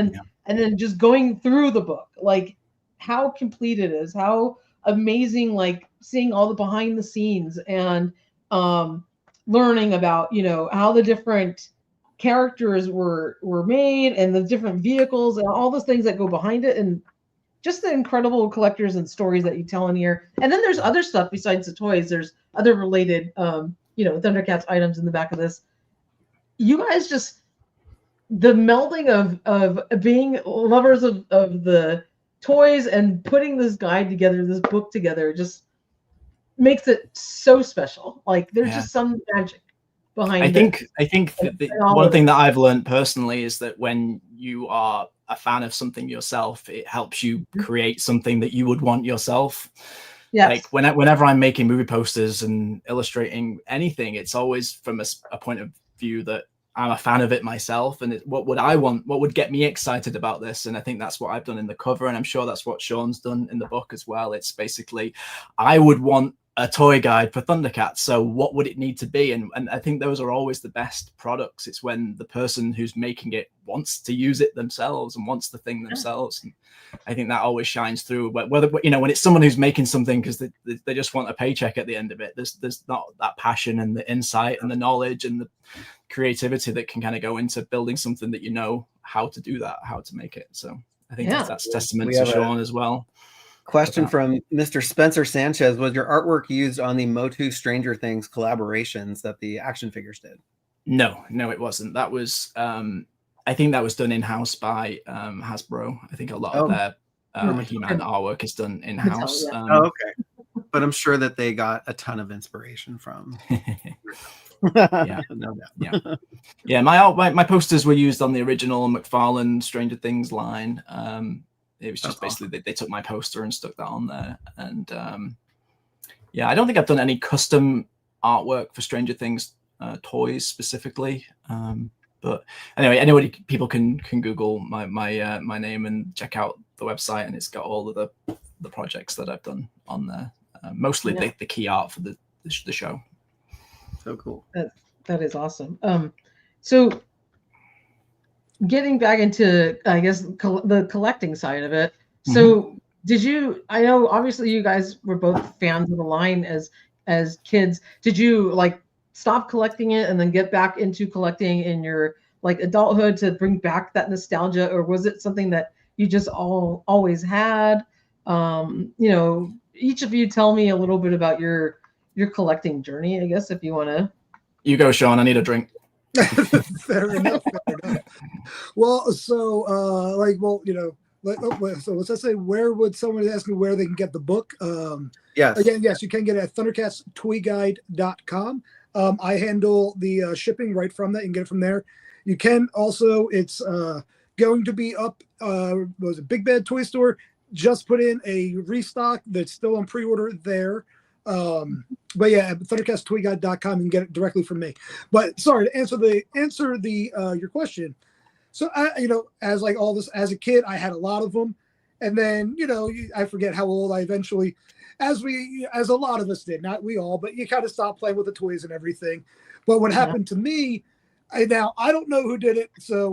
then just going through the book, like how complete it is, how amazing, like seeing all the behind the scenes and learning about, you know, how the different characters were made and the different vehicles and all those things that go behind it, and just the incredible collectors and stories that you tell in here. And then there's other stuff besides the toys. There's other related, you know, ThunderCats items in the back of this. You guys just, the melding of being lovers of the toys and putting this guide together, this book together, just makes it so special. Like, there's just some magic behind it. I think one thing that I've learned personally is that when you are a fan of something yourself, it helps you create something that you would want yourself. Like whenever I'm making movie posters and illustrating anything, it's always from a point of view that I'm a fan of it myself, and what would I want? What would get me excited about this? And I think that's what I've done in the cover, and I'm sure that's what Sean's done in the book as well. It's basically, I would want a toy guide for ThunderCats. So what would it need to be? And I think those are always the best products. It's when the person who's making it wants to use it themselves and wants the thing themselves. And I think that always shines through. Whether, you know, when it's someone who's making something because they just want a paycheck at the end of it, there's not that passion and the insight and the knowledge and the creativity that can kind of go into building something that you know how to do that, how to make it. So I think that's testament to Sean as well. Question from Mr. Spencer Sanchez: was your artwork used on the MOTU Stranger Things collaborations that the action figures did? No, it wasn't. That was I think that was done in-house by Hasbro. I think a lot of their He-Man artwork is done in-house. Okay. But I'm sure that they got a ton of inspiration from yeah, no doubt. Yeah. My posters were used on the original McFarlane Stranger Things line. It was just basically they took my poster and stuck that on there. And I don't think I've done any custom artwork for Stranger Things toys specifically. But anyway, people can Google my name and check out the website, and it's got all of the projects that I've done on there. Mostly the key art for the show. So cool. That is awesome. So getting back into, I guess, the collecting side of it. So I know obviously you guys were both fans of the line as kids. Did you like stop collecting it and then get back into collecting in your like adulthood to bring back that nostalgia, or was it something that you just always had? Each of you tell me a little bit about your collecting journey, I guess, if you want to. You go, Sean. I need a drink. Fair enough. Well, so so let's just say, where would someone ask me where they can get the book? Yes. Again, yes, you can get it at ThunderCatsToyGuide.com. I handle the shipping right from that. You can get it from there. You can also, it's going to be up, was it Big Bad Toy Store? Just put in a restock that's still on pre-order there. But yeah, at ThunderCatsToyGuide.com, you can get it directly from me. But sorry, to answer your question. So as like all this, as a kid, I had a lot of them, and then I forget how old I eventually, as a lot of us did, not we all, but you kind of stopped playing with the toys and everything. But what happened to me, I don't know who did it. So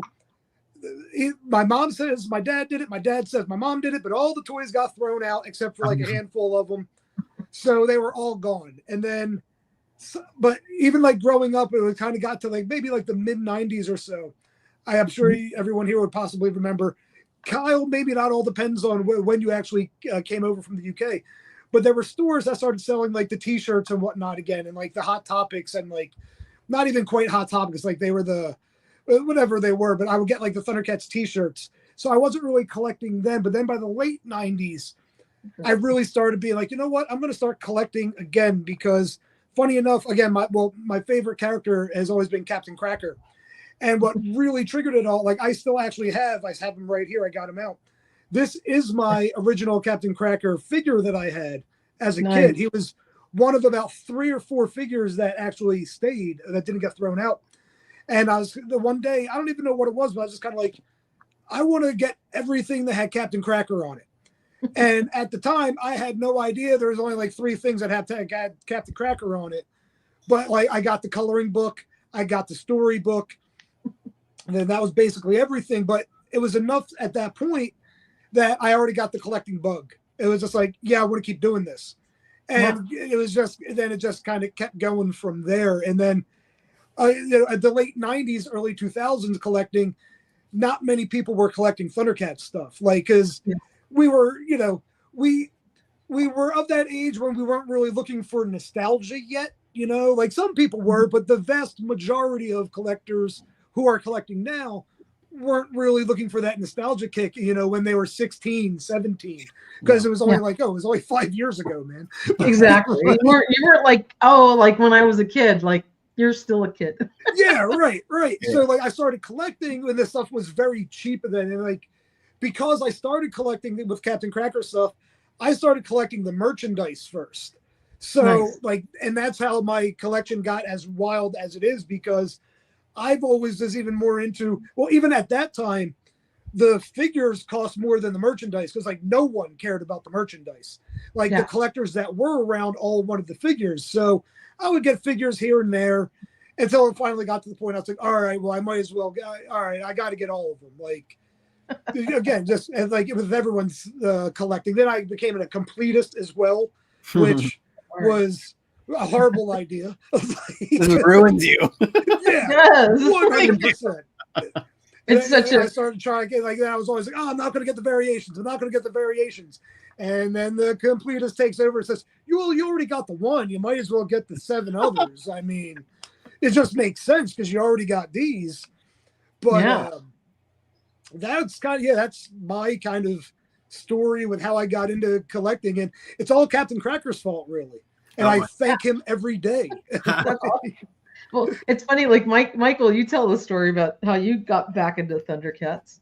my mom says my dad did it. My dad says my mom did it, but all the toys got thrown out except for like a handful of them. So they were all gone. And then, but even like growing up, it kind of got to like maybe like the mid 90s or so. I am sure everyone here would possibly remember. Kyle, maybe not all depends on when you actually came over from the UK, but there were stores that started selling like the t-shirts and whatnot again, and like the Hot Topics, and like not even quite Hot Topics, like they were the whatever they were, but I would get like the ThunderCats t-shirts. So I wasn't really collecting them, but then by the late 90s, I really started being like, you know what, I'm going to start collecting again, because funny enough, again, my favorite character has always been Captain Cracker. And what really triggered it all, like I still actually have him right here. I got him out. This is my original Captain Cracker figure that I had as a kid. He was one of about 3 or 4 figures that actually stayed, that didn't get thrown out. And the one day, I don't even know what it was, but I was just kind of like, I want to get everything that had Captain Cracker on it. And at the time, I had no idea there was only like 3 things that had Captain Cracker on it. But like, I got the coloring book, I got the storybook, and then that was basically everything. But it was enough at that point that I already got the collecting bug. It was just like, yeah, I want to keep doing this. And it was just, then it just kind of kept going from there. And then at the late 90s, early 2000s collecting, not many people were collecting ThunderCats stuff. Like, because we were, we were of that age when we weren't really looking for nostalgia yet, like some people were, but the vast majority of collectors who are collecting now weren't really looking for that nostalgia kick, when they were 16, 17, because it was only it was only 5 years ago, man. Exactly. You weren't like, oh, like when I was a kid, like you're still a kid. Yeah, right. Yeah. So like I started collecting when this stuff was very cheap then, and like because I started collecting with Captain Cracker stuff, I started collecting the merchandise first. So like, and that's how my collection got as wild as it is, because I've always was even more into, well, even at that time, the figures cost more than the merchandise, because like no one cared about the merchandise. like the collectors that were around all wanted the figures. So I would get figures here and there until it finally got to the point I was like, all right, well, I might as well. All right, I got to get all of them. Like, again, just like with everyone's collecting. Then I became a completist as well, which was a horrible idea. It ruins you. Yeah, 100%. It's such I started trying to get like that. I was always like, oh, I'm not going to get the variations. I'm not going to get the variations. And then the completist takes over and says, you already got the one. You might as well get the 7 others. I mean, it just makes sense because you already got these. But that's that's my kind of story with how I got into collecting. And it's all Captain Cracker's fault, really. And I thank him every day. Well, it's funny, like Michael, you tell the story about how you got back into ThunderCats.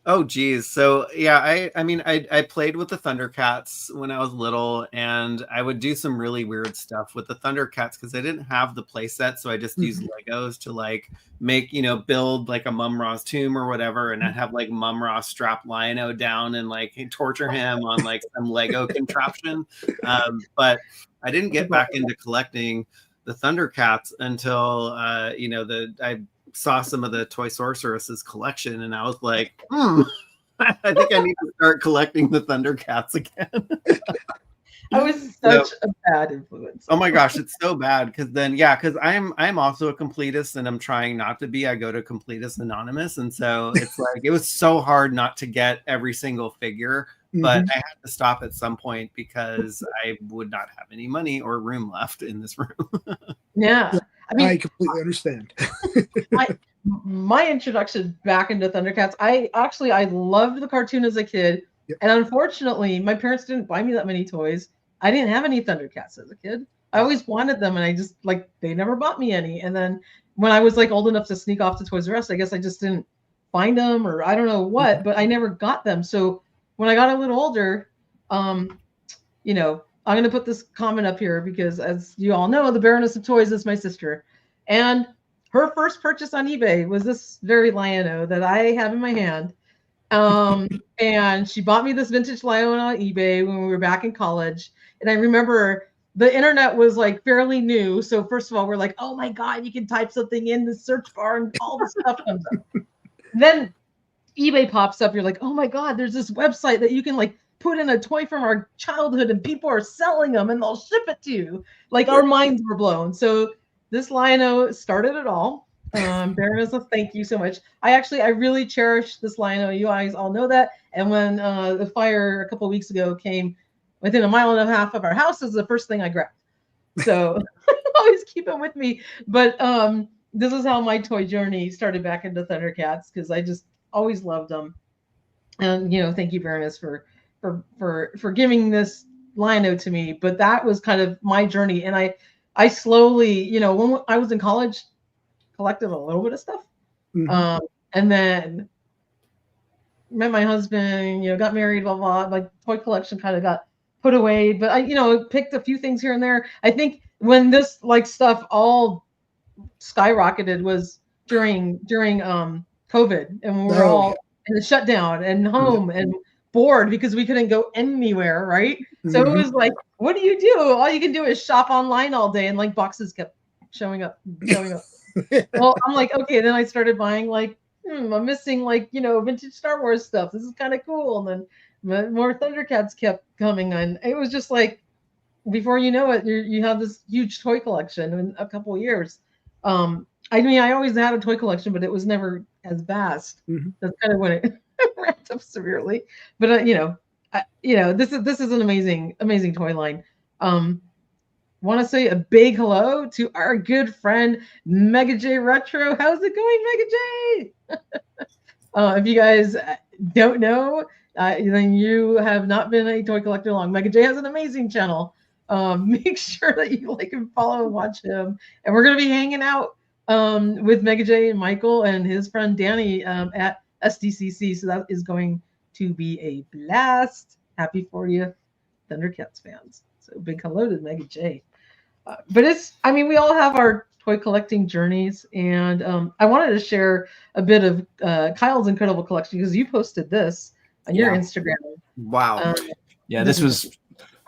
Oh, geez. So, yeah, I mean, I played with the ThunderCats when I was little, and I would do some really weird stuff with the ThunderCats because I didn't have the play set. So I just used Legos to like make, build like a Mum Ra's tomb or whatever. And I'd have like Mum Ra strap Lion-O down and like torture him on like some Lego contraption. But I didn't get back into collecting the ThunderCats until I saw some of the Toy Sorceress's collection, and I was like, I think I need to start collecting the ThunderCats again. I was such a bad influence. Oh my gosh, it's so bad because then because I'm also a completist and I'm trying not to be. I go to Completist Anonymous, and so it's like it was so hard not to get every single figure. But I had to stop at some point because I would not have any money or room left in this room. Yeah. I mean, I completely understand. my introduction back into ThunderCats, I loved the cartoon as a kid. Yep. And unfortunately, my parents didn't buy me that many toys. I didn't have any ThunderCats as a kid. I always wanted them, and I just, they never bought me any. And then when I was, old enough to sneak off to Toys R Us, I guess I just didn't find them, or I don't know what, but I never got them. So when I got a little older, I'm going to put this comment up here because, as you all know, the Baroness of Toys is my sister. And her first purchase on eBay was this very Lion-O that I have in my hand. And she bought me this vintage Lion-O on eBay when we were back in college. And I remember the internet was fairly new. So first of all, we're like, oh my God, you can type something in the search bar and all this stuff comes up. Then eBay pops up. You're like, oh my God, there's this website that you can put in a toy from our childhood and people are selling them and they'll ship it to you. Our minds were blown. So this Lion-O started it all. Baroness, thank you so much. I really cherish this Lion-O. You guys all know that. And when the fire a couple of weeks ago came within a mile and a half of our house, is the first thing I grabbed. So always keep it with me. But this is how my toy journey started back into ThunderCats because I just always loved them. And thank you, Baroness, for giving this Lion-O to me. But that was kind of my journey, and I slowly, when I was in college, collected a little bit of stuff, and then met my husband. Got married, blah blah. My toy collection kind of got put away, but I picked a few things here and there. I think when this stuff all skyrocketed was during COVID, and we were all in the shutdown and home and bored because we couldn't go anywhere, right? So it was what do you do? All you can do is shop online all day, and boxes kept showing up. Well, I'm like, okay, then I started buying I'm missing vintage Star Wars stuff. This is kind of cool. And then more ThunderCats kept coming on. It was just before you know it, you have this huge toy collection in a couple of years. I mean, I always had a toy collection, but it was never as vast. That's kind of when it ramped up severely. But this is an amazing toy line. Want to say a big hello to our good friend Mega J Retro. How's it going, Mega J? If you guys don't know, then you have not been a toy collector long. Mega J has an amazing channel. Make sure that you and follow and watch him. And we're going to be hanging out with Mega J and Michael and his friend Danny at SDCC. So that is going to be a blast. Happy for you, ThunderCats fans. So big hello to Mega J. But we all have our toy collecting journeys. And I wanted to share a bit of Kyle's incredible collection because you posted this on your Instagram. Wow. This was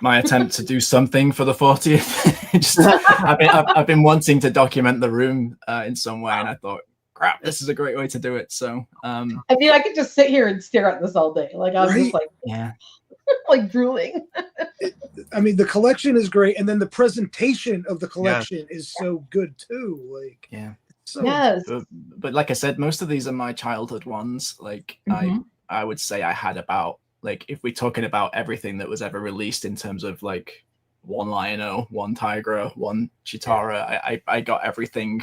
my attempt to do something for the 40th. I've been wanting to document the room in some way, and I thought, crap, this is a great way to do it. So, I mean, I could just sit here and stare at this all day. Like I'm just like, yeah, like drooling. I mean, the collection is great, and then the presentation of the collection is so good too. Like, yeah, so Yes. but like I said, most of these are my childhood ones. Like I would say I had about, like, if we're talking about everything that was ever released in terms of like one Lion-O, one Tigra, one Chitara, I got everything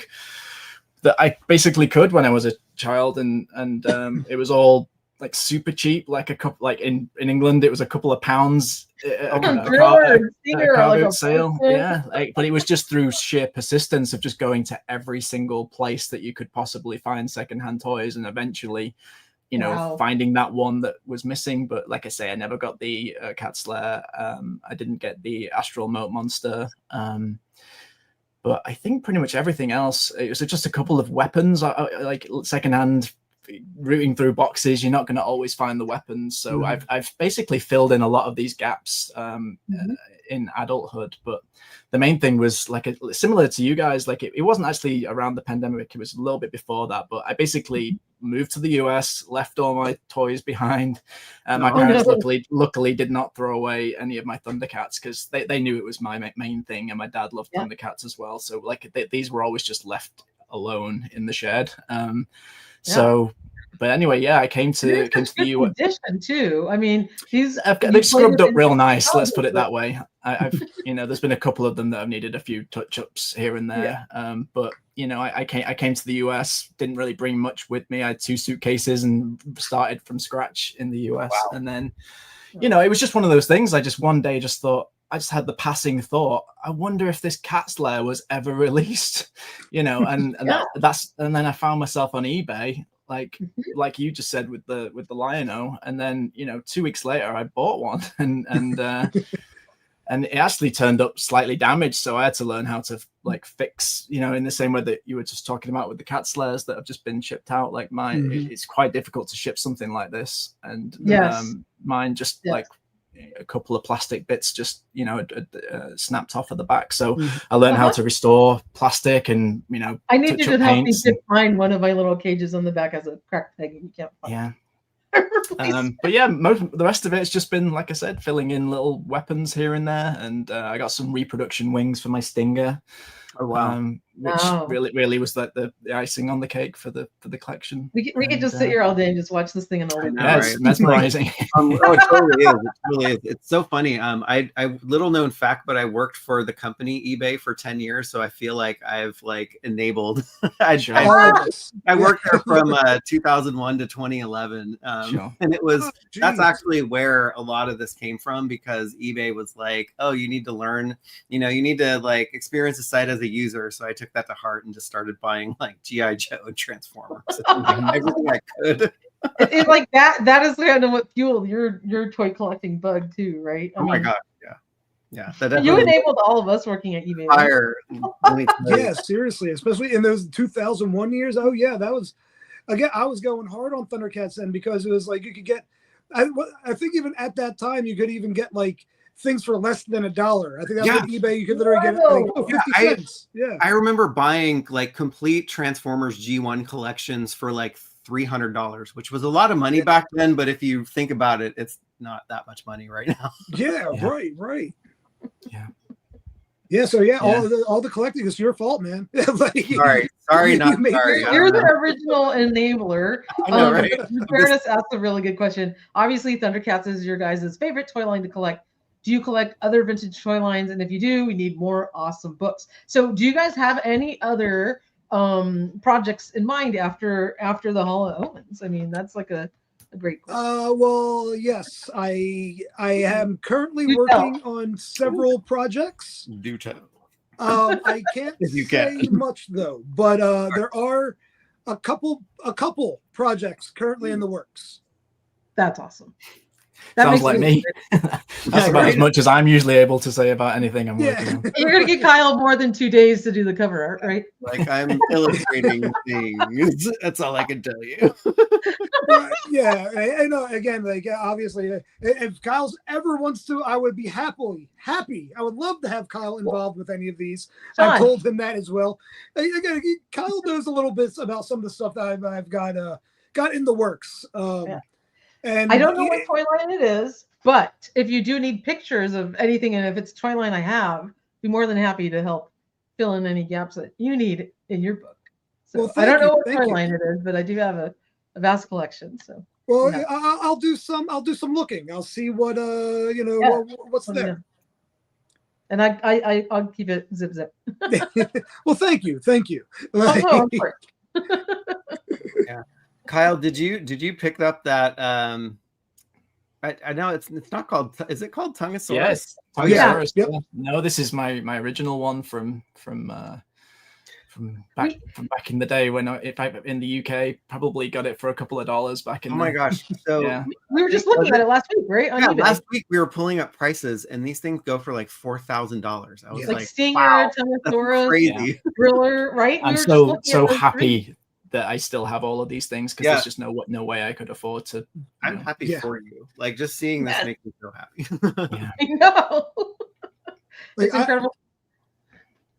that I basically could when I was a child, and it was all like super cheap, like a couple, like in England it was a couple of pounds a cargo sale. Yeah, like, but it was just through sheer persistence of just going to every single place that you could possibly find secondhand toys, and eventually, you know, finding that one that was missing. But like I say, I never got the Cat Slayer. I didn't get the Astral Moat Monster. But I think pretty much everything else, it was just a couple of weapons, like secondhand, rooting through boxes. You're not going to always find the weapons. So I've basically filled in a lot of these gaps in adulthood. But the main thing was like similar to you guys, like it wasn't actually around the pandemic. It was a little bit before that, but I basically moved to the US, left all my toys behind. My parents luckily did not throw away any of my ThunderCats, because they knew it was my main thing, and my dad loved ThunderCats as well. So like these were always just left alone in the shed. So, but anyway, yeah, I came to the US condition too. I mean, they've scrubbed up real nice. Let's put it that way. I've there's been a couple of them that have needed a few touch-ups here and there. But you know, I came to the US, didn't really bring much with me. I had 2 suitcases and started from scratch in the US. And then, you know, it was just one of those things. I just one day just thought, I just had the passing thought, I wonder if this Cat Slayer was ever released, you know, and then I found myself on eBay, like you just said with the Lion-O, and then, you know, 2 weeks later I bought one, and it actually turned up slightly damaged, so I had to learn how to like fix, you know, in the same way that you were just talking about with the Cat Slayers that have just been shipped out. Like it's quite difficult to ship something like this, and mine just like a couple of plastic bits just, you know, snapped off at the back. So I learned how to restore plastic, and, you know, I need you to help me find one of my little cages on the back as a cracked peg. You can't find but yeah, the rest of it's just been, like I said, filling in little weapons here and there, and I got some reproduction wings for my Stinger. Oh wow! Which really was like the icing on the cake for the collection. We could just sit here all day and just watch this thing and all day. Yeah, it's mesmerizing. It totally is. It really is. It's so funny. I little known fact, but I worked for the company eBay for 10 years, so I feel like I've like enabled. I worked there from 2001 to 2011, and it was that's actually where a lot of this came from, because eBay was like, oh, you need to learn, you know, you need to like experience the site as a user. So I took that to heart and just started buying like G.I. Joe and Transformers, everything I could. It's like that is kind of what fueled your toy collecting bug too, right? My god, yeah. You enabled all of us working at eBay. Yeah, seriously, especially in those 2001 years. Oh yeah, that was, again, I was going hard on ThunderCats then, because it was like you could get, I think even at that time you could even get like things for less than $1. I think that's what eBay, you could literally get like 50 cents. I remember buying like complete Transformers G1 collections for like $300, which was a lot of money back then, but if you think about it, it's not that much money right now. Right. So all the collecting is your fault, man. Like, sorry, not sorry. You're the original enabler. I know, right? Fairness asked a really good question. Obviously, ThunderCats is your guys' favorite toy line to collect. Do you collect other vintage toy lines? And if you do, we need more awesome books. So do you guys have any other projects in mind after the Hall of Omens? I mean, that's like a great question. Well, yes, I am currently working on several projects. Do tell. I can't say much though, but there are a couple projects currently in the works. That's awesome. That Sounds makes like me. That's about as much as I'm usually able to say about anything I'm working on. You're gonna get Kyle more than 2 days to do the cover art, right? Like I'm illustrating things. That's all I can tell you. Yeah, I know. Again, like obviously, if Kyle's ever wants to, I would be happy. I would love to have Kyle involved with any of these. Sean. I've told him that as well. Again, Kyle knows a little bit about some of the stuff that I've got in the works. And I don't know what toy line it is, but if you do need pictures of anything, and if it's toy line I have, be more than happy to help fill in any gaps that you need in your book. So Well, I don't know what thank toy you. line it is, but I do have a vast collection. So well, yeah. I'll do some looking. I'll see what what's there. And I'll keep it zip. Well, thank you. Oh, no, of course. Yeah. Kyle, did you pick up that I know it's not called, is it called Tonguesaurus? Yes. Yeah. Yep. No, this is my original one from back in the day when if I in the UK probably got it for a couple of dollars back in. Oh my gosh! So yeah. We were just looking at it last week, right? On eBay. Last week we were pulling up prices, and these things go for like $4,000. I was like, Stinger, wow, Tonguesaurus, crazy. Driller, right? I'm so happy that I still have all of these things because there's just no way I could afford to. I'm happy for you. Like just seeing this makes me so happy. I know. Like, it's incredible.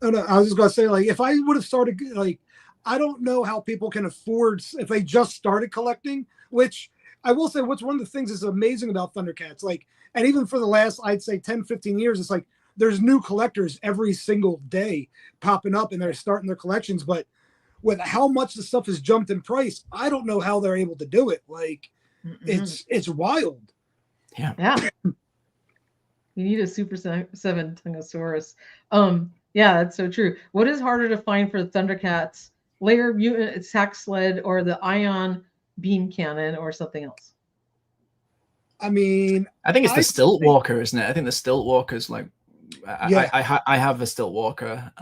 Oh no, I was just gonna say, like, if I would have started, like, I don't know how people can afford if they just started collecting. Which I will say, what's one of the things that's amazing about ThunderCats, like, and even for the last, I'd say 10, 15 years, it's like there's new collectors every single day popping up, and they're starting their collections. But with how much the stuff has jumped in price, I don't know how they're able to do it. Like, it's wild. Yeah. You need a Super 7 Tonguesaurus. Yeah, that's so true. What is harder to find for ThunderCats? Layer mutant attack sled or the ion beam cannon or something else? I mean, I think it's the Stilt Walker, isn't it? I think the Stilt Walker's like, I have a Stilt Walker.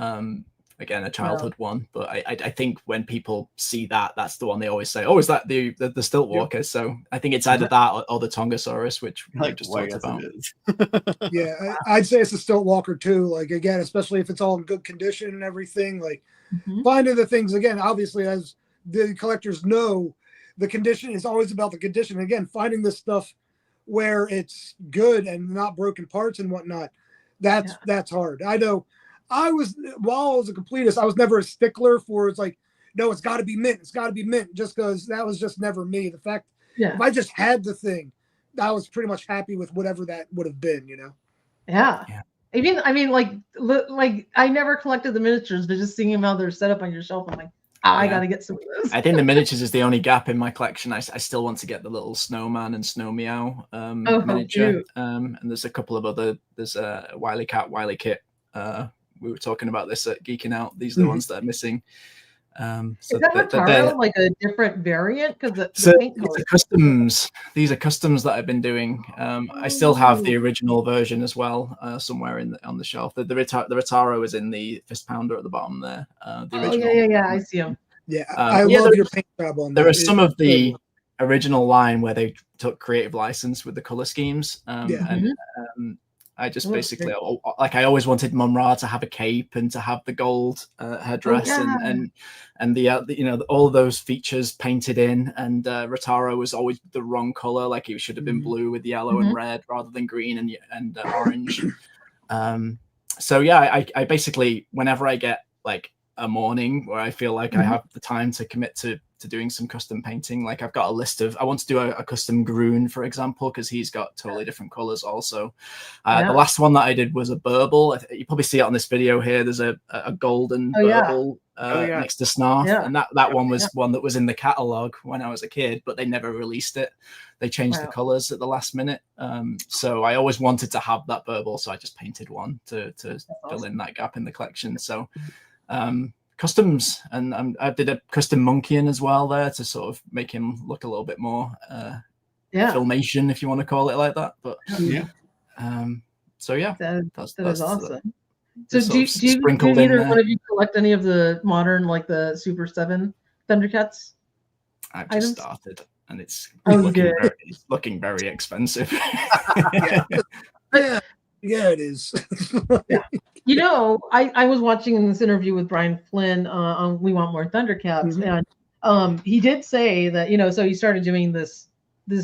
Again, a childhood one, but I think when people see that, that's the one they always say, oh, is that the Stilt Walker? Yep. So I think it's either that or the Tonguesaurus, which we just talked about. Yeah, I'd say it's the Stilt Walker too. Like, again, especially if it's all in good condition and everything, like finding the things, again, obviously, as the collectors know, the condition is always about the condition. Again, finding this stuff where it's good and not broken parts and whatnot, that's hard. I know. While I was a completist, I was never a stickler for it's like, no, it's got to be mint. It's got to be mint, just because that was just never me. The fact, if I just had the thing, I was pretty much happy with whatever that would have been, you know? Yeah. Even, I mean, like I never collected the miniatures, but just seeing them how they're set up on your shelf, I'm like, I got to get some of those. I think the miniatures is the only gap in my collection. I still want to get the little snowman and snow meow miniature. And there's a couple of other, there's a Wily Cat, Wily Kit. We were talking about this at Geeking Out. These are the ones that are missing. So is that Mataro, like a different variant? Because the paint color. Customs. These are customs that I've been doing. I still have the original version as well, somewhere on the shelf. The Retaro is in the fist pounder at the bottom there. The original. Yeah, I see them. Yeah, I love your paint job on that. There are some of the original line where they took creative license with the color schemes. I just basically, like, I always wanted Mumra to have a cape and to have the gold headdress and the all of those features painted in. And Retaro was always the wrong color, like it should have been blue with yellow and red rather than green and orange. So yeah, I basically, whenever I get like a morning where I feel like I have the time to commit to doing some custom painting, like I've got a list of, I want to do a custom Groon, for example, because he's got totally different colors also. The last one that I did was a Burble. You probably see it on this video here. There's a golden Burble next to Snarf, and that one was one that was in the catalog when I was a kid, but they never released it. They changed the colors at the last minute. So I always wanted to have that Burble, so I just painted one to fill in that gap in the collection. So customs, and I did a custom Monkeon as well there to sort of make him look a little bit more filmation, if you want to call it like that. But so yeah, that is awesome. So do either one of you collect any of the modern, like the Super 7 ThunderCats? I've just started. and it's good. looking very expensive. Yeah, it is. Yeah. You know, I was watching this interview with Brian Flynn on We Want More ThunderCats, and he did say that, you know, so he started doing this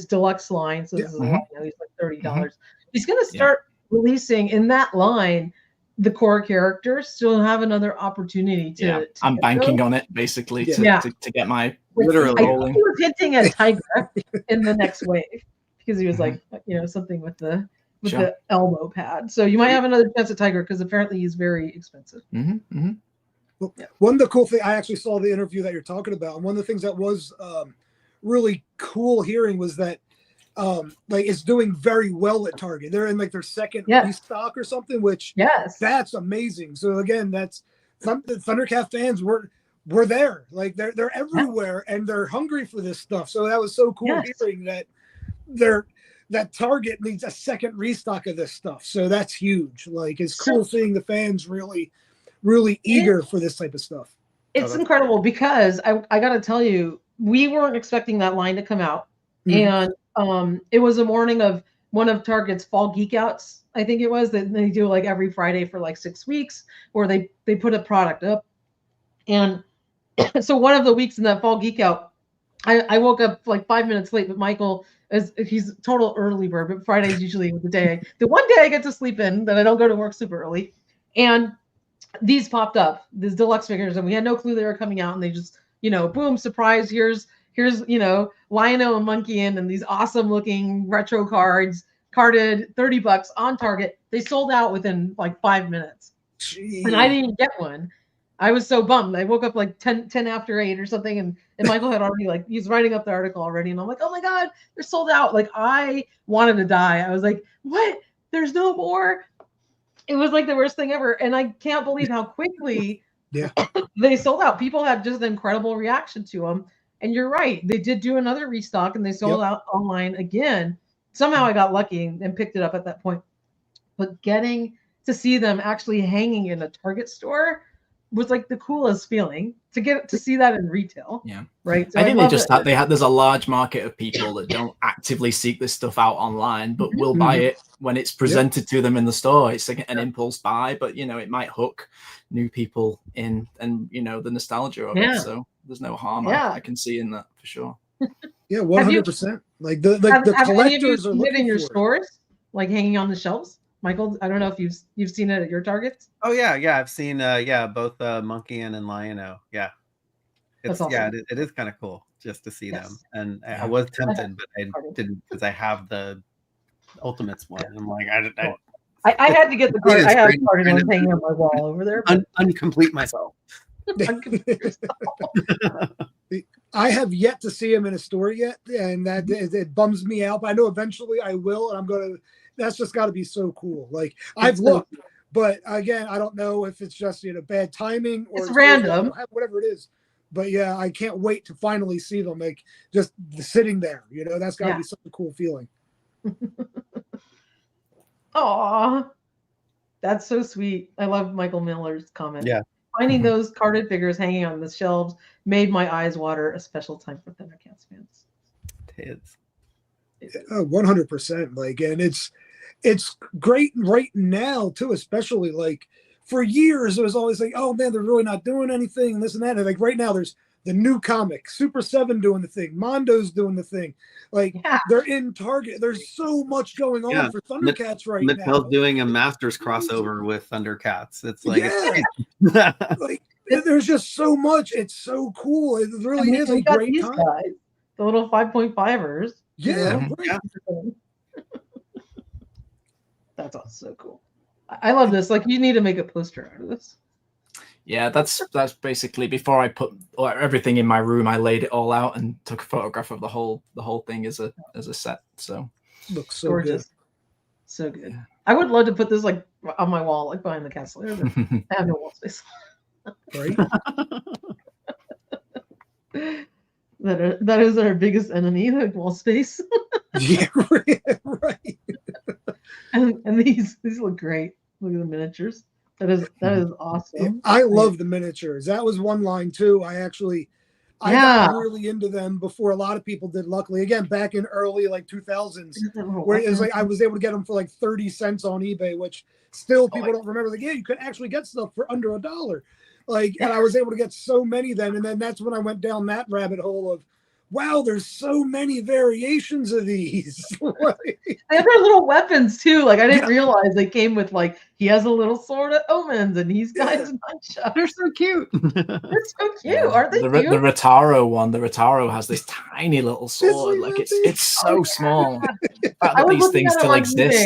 deluxe line. So this is a line, you know, he's like $30. He's going to start releasing in that line the core characters, so he'll have another opportunity to. I'm banking on it basically to get my literally rolling. He was hinting at Tiger in the next wave because he was like, you know, something with the elbow pad. So you might have another chance at Tiger because apparently he's very expensive. Well, one of the cool things, I actually saw the interview that you're talking about, and one of the things that was really cool hearing was that like it's doing very well at Target. They're in like their second restock or something, which that's amazing. So again, that's ThunderCat fans were there, like they're everywhere and they're hungry for this stuff. So that was so cool hearing that Target needs a second restock of this stuff. So that's huge. Like it's cool seeing the fans really eager for this type of stuff. It's incredible because I got to tell you, we weren't expecting that line to come out. And it was a morning of one of Target's fall geek outs. I think it was that they do like every Friday for like 6 weeks where they put a product up. And so one of the weeks in that fall geek out, I woke up like 5 minutes late, but Michael he's total early bird, but Friday's usually the one day I get to sleep in that I don't go to work super early. And these popped up, these deluxe figures, and we had no clue they were coming out, and they just, you know, boom, surprise, here's you know, Lion-O and McKeone and these awesome looking retro cards, carded $30 on Target. They sold out within like 5 minutes. Jeez. And I didn't get one. I was so bummed. I woke up like 10 after 8 or something, and Michael had already, like, he's writing up the article already, and I'm like, oh my God, they're sold out. Like, I wanted to die. I was like, what? There's no more? It was like the worst thing ever. And I can't believe how quickly they sold out. People had just an incredible reaction to them. And you're right. They did do another restock, and they sold out online again. Somehow I got lucky and picked it up at that point. But getting to see them actually hanging in a Target store was like the coolest feeling to get to see that in retail. Yeah. Right. So I think there's a large market of people that don't actively seek this stuff out online, but will buy it when it's presented to them in the store. It's like an impulse buy, but you know, it might hook new people in, and you know, the nostalgia of it. So there's no harm I can see in that for sure. Yeah, 100%. Like the collectors are looking in your stores, like hanging on the shelves. Michael, I don't know if you've seen it at your Targets. Oh yeah, I've seen both McKeone and Lion-O. Yeah, it's awesome. It is kind of cool just to see them. And I was tempted, but I didn't because I have the Ultimates one. I'm like, I had to get the card. I have carded one hanging on my wall over there. Uncomplete myself. I have yet to see him in a store yet, and that it bums me out. But I know eventually I will, and I'm gonna. That's just got to be so cool. Like I've looked, but again, I don't know if it's just bad timing or it's random, whatever it is. But yeah, I can't wait to finally see them. Like just sitting there, that's got to be such a cool feeling. Aw, that's so sweet. I love Michael Miller's comment. Yeah. Finding those carded figures hanging on the shelves made my eyes water. A special time for ThunderCats fans. It is. 100%. Like, and it's great right now too, especially like for years it was always like, oh man, they're really not doing anything and this and that. And like right now there's the new comic, Super 7 doing the thing, Mondo's doing the thing. Like they're in Target. There's so much going on for ThunderCats right now. Mattel's doing a Masters crossover with ThunderCats. It's like like there's just so much. It's so cool. It really is a great time. Guys, the little 5.5ers. Yeah. That's all so cool. I love this. Like, you need to make a poster out of this. Yeah, that's basically before I put everything in my room, I laid it all out and took a photograph of the whole thing as a set. So looks so gorgeous. Good. So good. Yeah. I would love to put this like on my wall, like behind the castle. I have no wall space. Right. That is our biggest enemy, the wall space. Yeah, right. And these look great. Look at the miniatures. That is awesome. I love the miniatures. That was one line too. I got really into them before a lot of people did. Luckily, again, back in early like 2000s, where it was like I was able to get them for like 30 cents on eBay, which still people don't remember. Like, yeah, you could actually get stuff for under $1. Like, and I was able to get so many then, and then that's when I went down that rabbit hole of, wow, there's so many variations of these. They have their little weapons too. Like I didn't realize they came with like he has a little sword of omens and he's got his nunchucks. They're so cute. They're so cute, aren't they? The cute? Rotaro one. The Rotaro has this tiny little sword. Like it's so small. The fact that these things still exist.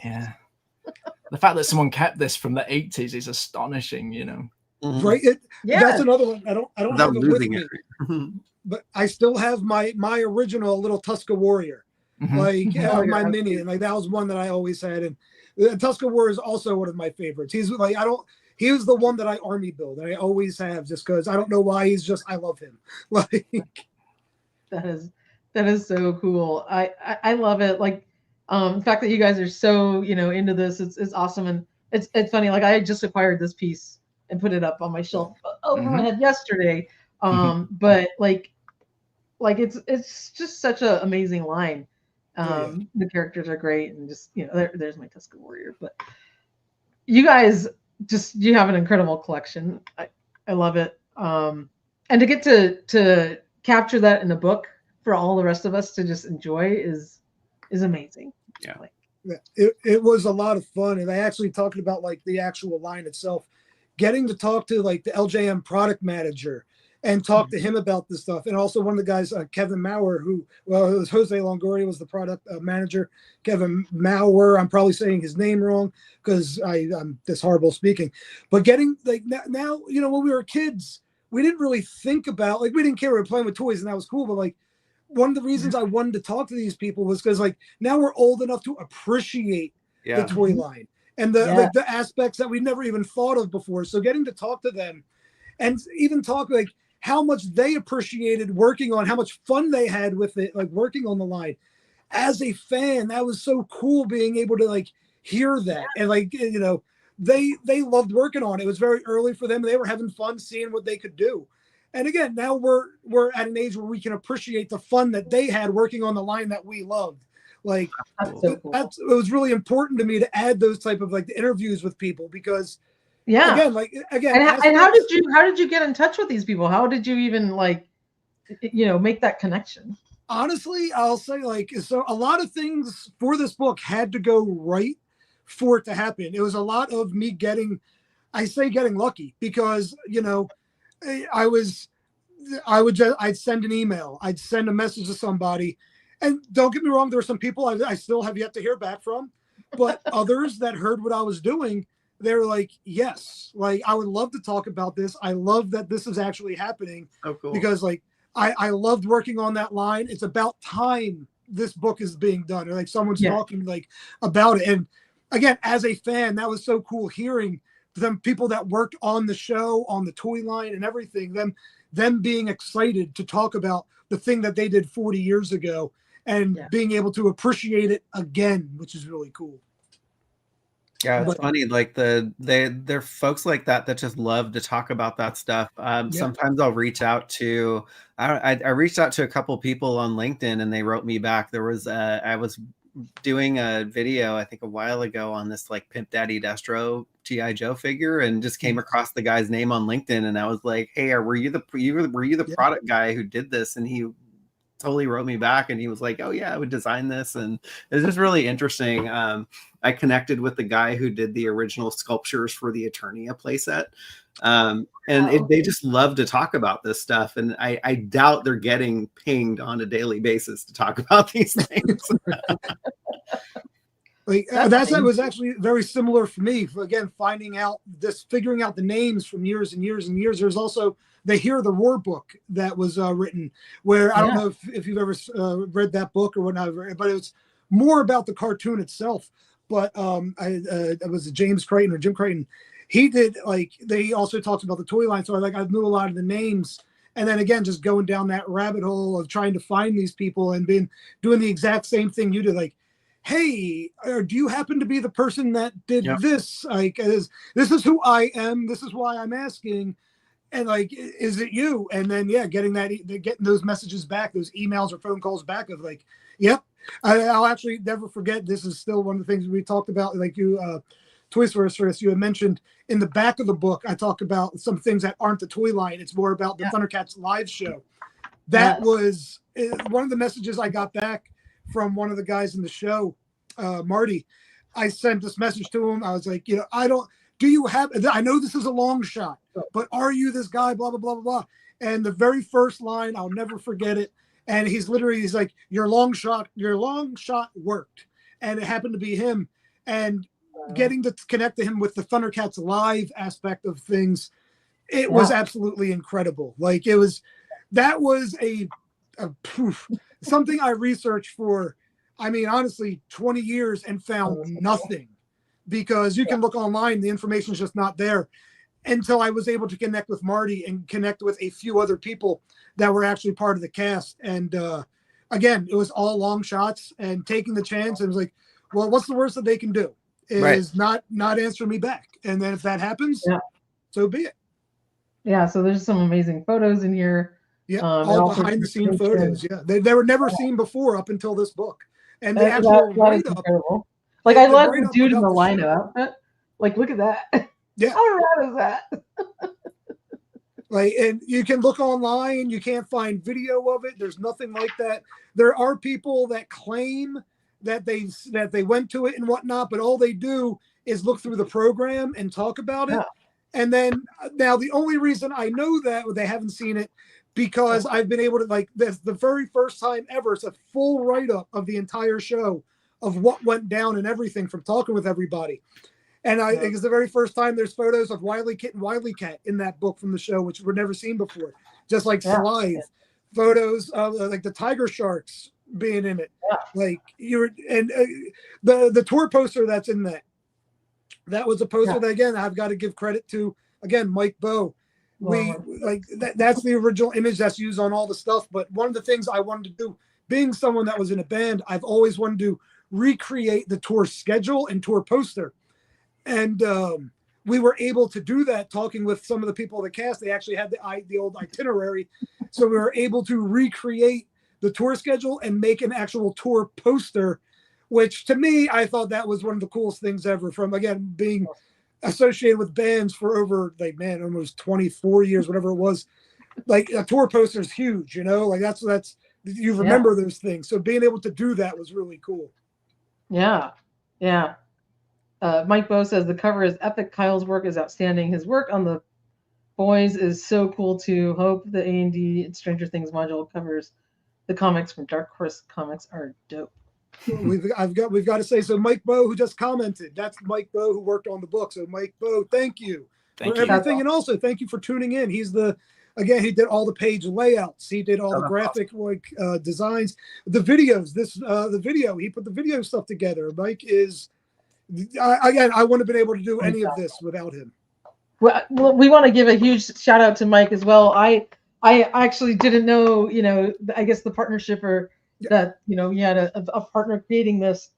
Yeah. The fact that someone kept this from the 80s is astonishing. You know. Right. That's another one. I don't have it with me. But I still have my original little Tuska Warrior, like my mini, and like that was one that I always had. And Tuska Warrior is also one of my favorites. He's like he was the one that I army build, and I always have, just because I don't know why. I love him. Like that is so cool. I love it. Like the fact that you guys are so into this, it's awesome, and it's funny. Like I just acquired this piece and put it up on my shelf over my head yesterday. But like it's just such an amazing line. The characters are great, and just there's my Tuska Warrior. But you guys you have an incredible collection. I love it. And to get to capture that in a book for all the rest of us to just enjoy is amazing. Yeah. It was a lot of fun, and I actually talked about like the actual line itself, getting to talk to like the LJM product manager and talk to him about this stuff. And also one of the guys, Kevin Maurer, it was Jose Longoria was the product manager. Kevin Maurer, I'm probably saying his name wrong because I'm this horrible speaking. But getting like now, when we were kids, we didn't really think about, like, we didn't care. We were playing with toys and that was cool. But like one of the reasons I wanted to talk to these people was because like now we're old enough to appreciate the toy line and the aspects that we never even thought of before. So getting to talk to them and even talk like how much they appreciated working on, how much fun they had with it, like working on the line. As a fan, that was so cool being able to like hear that. And like, they loved working on it. It was very early for them. They were having fun seeing what they could do. And again, now we're at an age where we can appreciate the fun that they had working on the line that we loved. Like it was really important to me to add those type of like the interviews with people because again. And how did you get in touch with these people? How did you even make that connection? Honestly, I'll say so a lot of things for this book had to go right for it to happen. It was a lot of me getting lucky because, I'd send an email, I'd send a message to somebody, and don't get me wrong, there were some people I still have yet to hear back from, but others that heard what I was doing, they're like, yes, like I would love to talk about this. I love that this is actually happening. Oh, cool. Because like I loved working on that line. It's about time this book is being done, or like someone's talking like about it. And again, as a fan, that was so cool hearing them people that worked on the show, on the toy line and everything, them being excited to talk about the thing that they did 40 years ago and being able to appreciate it again, which is really cool. Yeah, it's funny. Like they're folks like that just love to talk about that stuff. Sometimes I'll reach out to I reached out to a couple people on LinkedIn and they wrote me back. There was I was doing a video I think a while ago on this like Pimp Daddy Destro G.I. Joe figure and just came across the guy's name on LinkedIn and I was like, hey, were you the product guy who did this? And he totally wrote me back and he was like, oh yeah, I would design this. And it was just really interesting. I connected with the guy who did the original sculptures for the Eternia playset. They just love to talk about this stuff. And I doubt they're getting pinged on a daily basis to talk about these things. That was actually very similar for me. Again, figuring out the names from years and years and years. There's also the Hear the Roar book that was written where I don't know if you've ever read that book or whatnot, but it was more about the cartoon itself. But it was James Creighton or Jim Creighton. He did they also talked about the toy line. So I knew a lot of the names. And then again, just going down that rabbit hole of trying to find these people and doing the exact same thing you did. Like, hey, do you happen to be the person that did this? Like, this is who I am. This is why I'm asking. and like, is it you? And then getting those messages back, those emails or phone calls back of like, yep. I'll actually never forget. This is still one of the things we talked about. Like you, Toys for Us, you had mentioned in the back of the book, I talk about some things that aren't the toy line. It's more about the ThunderCats live show. That was one of the messages I got back from one of the guys in the show, Marty. I sent this message to him. I was like, I know this is a long shot, but are you this guy? Blah, blah, blah, blah, blah. And the very first line, I'll never forget it. And he's like, your long shot worked. And it happened to be him. And getting to connect to him with the ThunderCats live aspect of things, it was absolutely incredible. Like that was a proof, something I researched for, honestly, 20 years and found nothing, because you can look online, the information is just not there, until I was able to connect with Marty and connect with a few other people that were actually part of the cast. And again, it was all long shots and taking the chance. And it was like, well, what's the worst that they can do is not answer me back. And then if that happens, so be it. Yeah. So there's some amazing photos in here. Yeah. All behind the scene photos. Yeah. They were never seen before up until this book. And the actual write-up. Like, I love the dude in the lineup. Like, look at that. Yeah. How rad is that? Like, and you can look online, you can't find video of it. There's nothing like that. There are people that claim that they went to it and whatnot, but all they do is look through the program and talk about it. And then now the only reason I know that they haven't seen it, because I've been able to, like, this the very first time ever, it's a full write-up of the entire show of what went down and everything, from talking with everybody. And I think it's the very first time there's photos of Wily Kit and Wily Cat in that book from the show, which were never seen before. Just like Slythe, photos of like the tiger sharks being in it. Like the tour poster that's in that was a poster that, again, I've got to give credit to, again, Mike Bowe. That's the original image that's used on all the stuff. But one of the things I wanted to do, being someone that was in a band, I've always wanted to recreate the tour schedule and tour poster. And we were able to do that talking with some of the people of the cast. They actually had the old itinerary. So we were able to recreate the tour schedule and make an actual tour poster, which to me, I thought that was one of the coolest things ever, from, again, being associated with bands for over, like, man, almost 24 years, whatever it was. Like, a tour poster is huge, like that's you remember those things. So being able to do that was really cool. Yeah. Mike Bowe says the cover is epic. Kyle's work is outstanding. His work on the boys is so cool too. Hope the A&D and Stranger Things module covers the comics from Dark Horse Comics are dope. We've got to say, so Mike Bowe, who just commented, that's Mike Bowe who worked on the book. So Mike Bowe, thank you for everything, and also thank you for tuning in. He did all the page layouts. He did all the graphic designs, the videos. The video, he put the video stuff together. Mike is. Again, I wouldn't have been able to do any of this without him. Well, we want to give a huge shout out to Mike as well. I actually didn't know, I guess the partnership, or that, you had a partner creating this.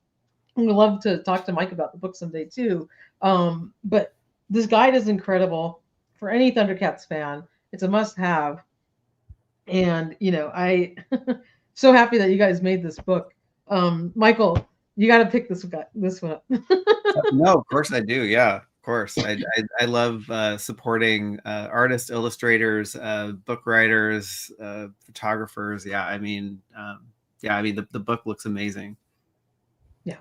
We would love to talk to Mike about the book someday too. But this guide is incredible for any ThunderCats fan. It's a must-have. And, I so happy that you guys made this book. Michael, you got to pick this one up. No, of course I do. Yeah, of course. I love supporting artists, illustrators, book writers, photographers. Yeah, the book looks amazing. Yeah,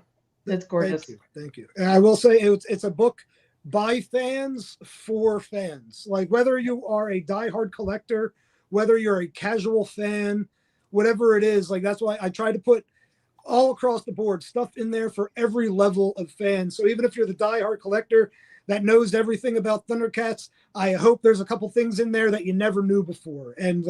it's gorgeous. Thank you. And I will say it's a book by fans for fans. Like, whether you are a diehard collector, whether you're a casual fan, whatever it is, like, that's why I try to put all across the board stuff in there for every level of fans. So even if you're the diehard collector that knows everything about ThunderCats, I hope there's a couple things in there that you never knew before. And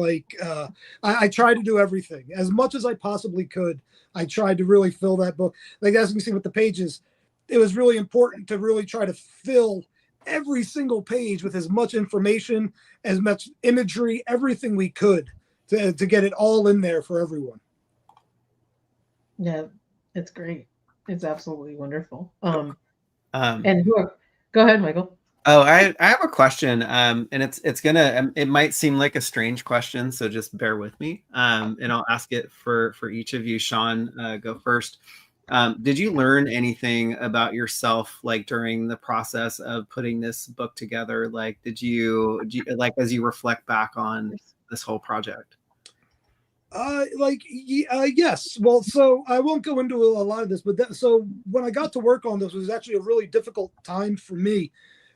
I try to do everything as much as I possibly could. I tried to really fill that book. Like, as you can see with the pages, it was really important to really try to fill every single page with as much information, as much imagery, everything we could to get it all in there for everyone. Yeah, it's great. It's absolutely wonderful. And go ahead, Michael. Oh, I have a question. And it might seem like a strange question, so just bear with me. And I'll ask it for each of you. Sean, go first. Did you learn anything about yourself, like during the process of putting this book together? Like, like as you reflect back on this whole project? Yes. Well, so I won't go into a lot of this, but so when I got to work on this, it was actually a really difficult time for me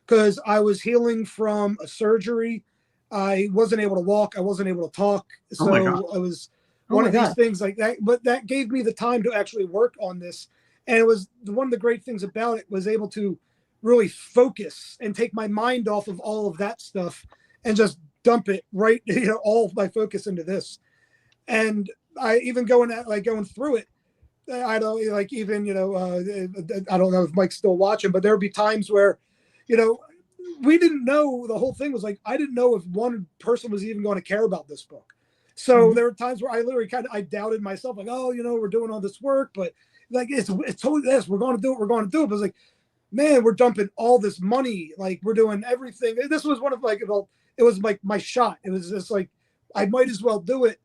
because I was healing from a surgery. I wasn't able to walk. I wasn't able to talk. So I was one of these things like that. But that gave me the time to actually work on this. And it was one of the great things about it was able to really focus and take my mind off of all of that stuff and just dump it right, all of my focus into this. And I even going through it, I don't like even, I don't know if Mike's still watching, but there'd be times where, we didn't know, the whole thing was like, I didn't know if one person was even going to care about this book. So there were times where I literally I doubted myself, like, oh, we're doing all this work, but like, it's totally this, we're going to do it. But it's like, man, we're dumping all this money. Like we're doing everything. This was one of it was like my shot. It was just like, I might as well do it.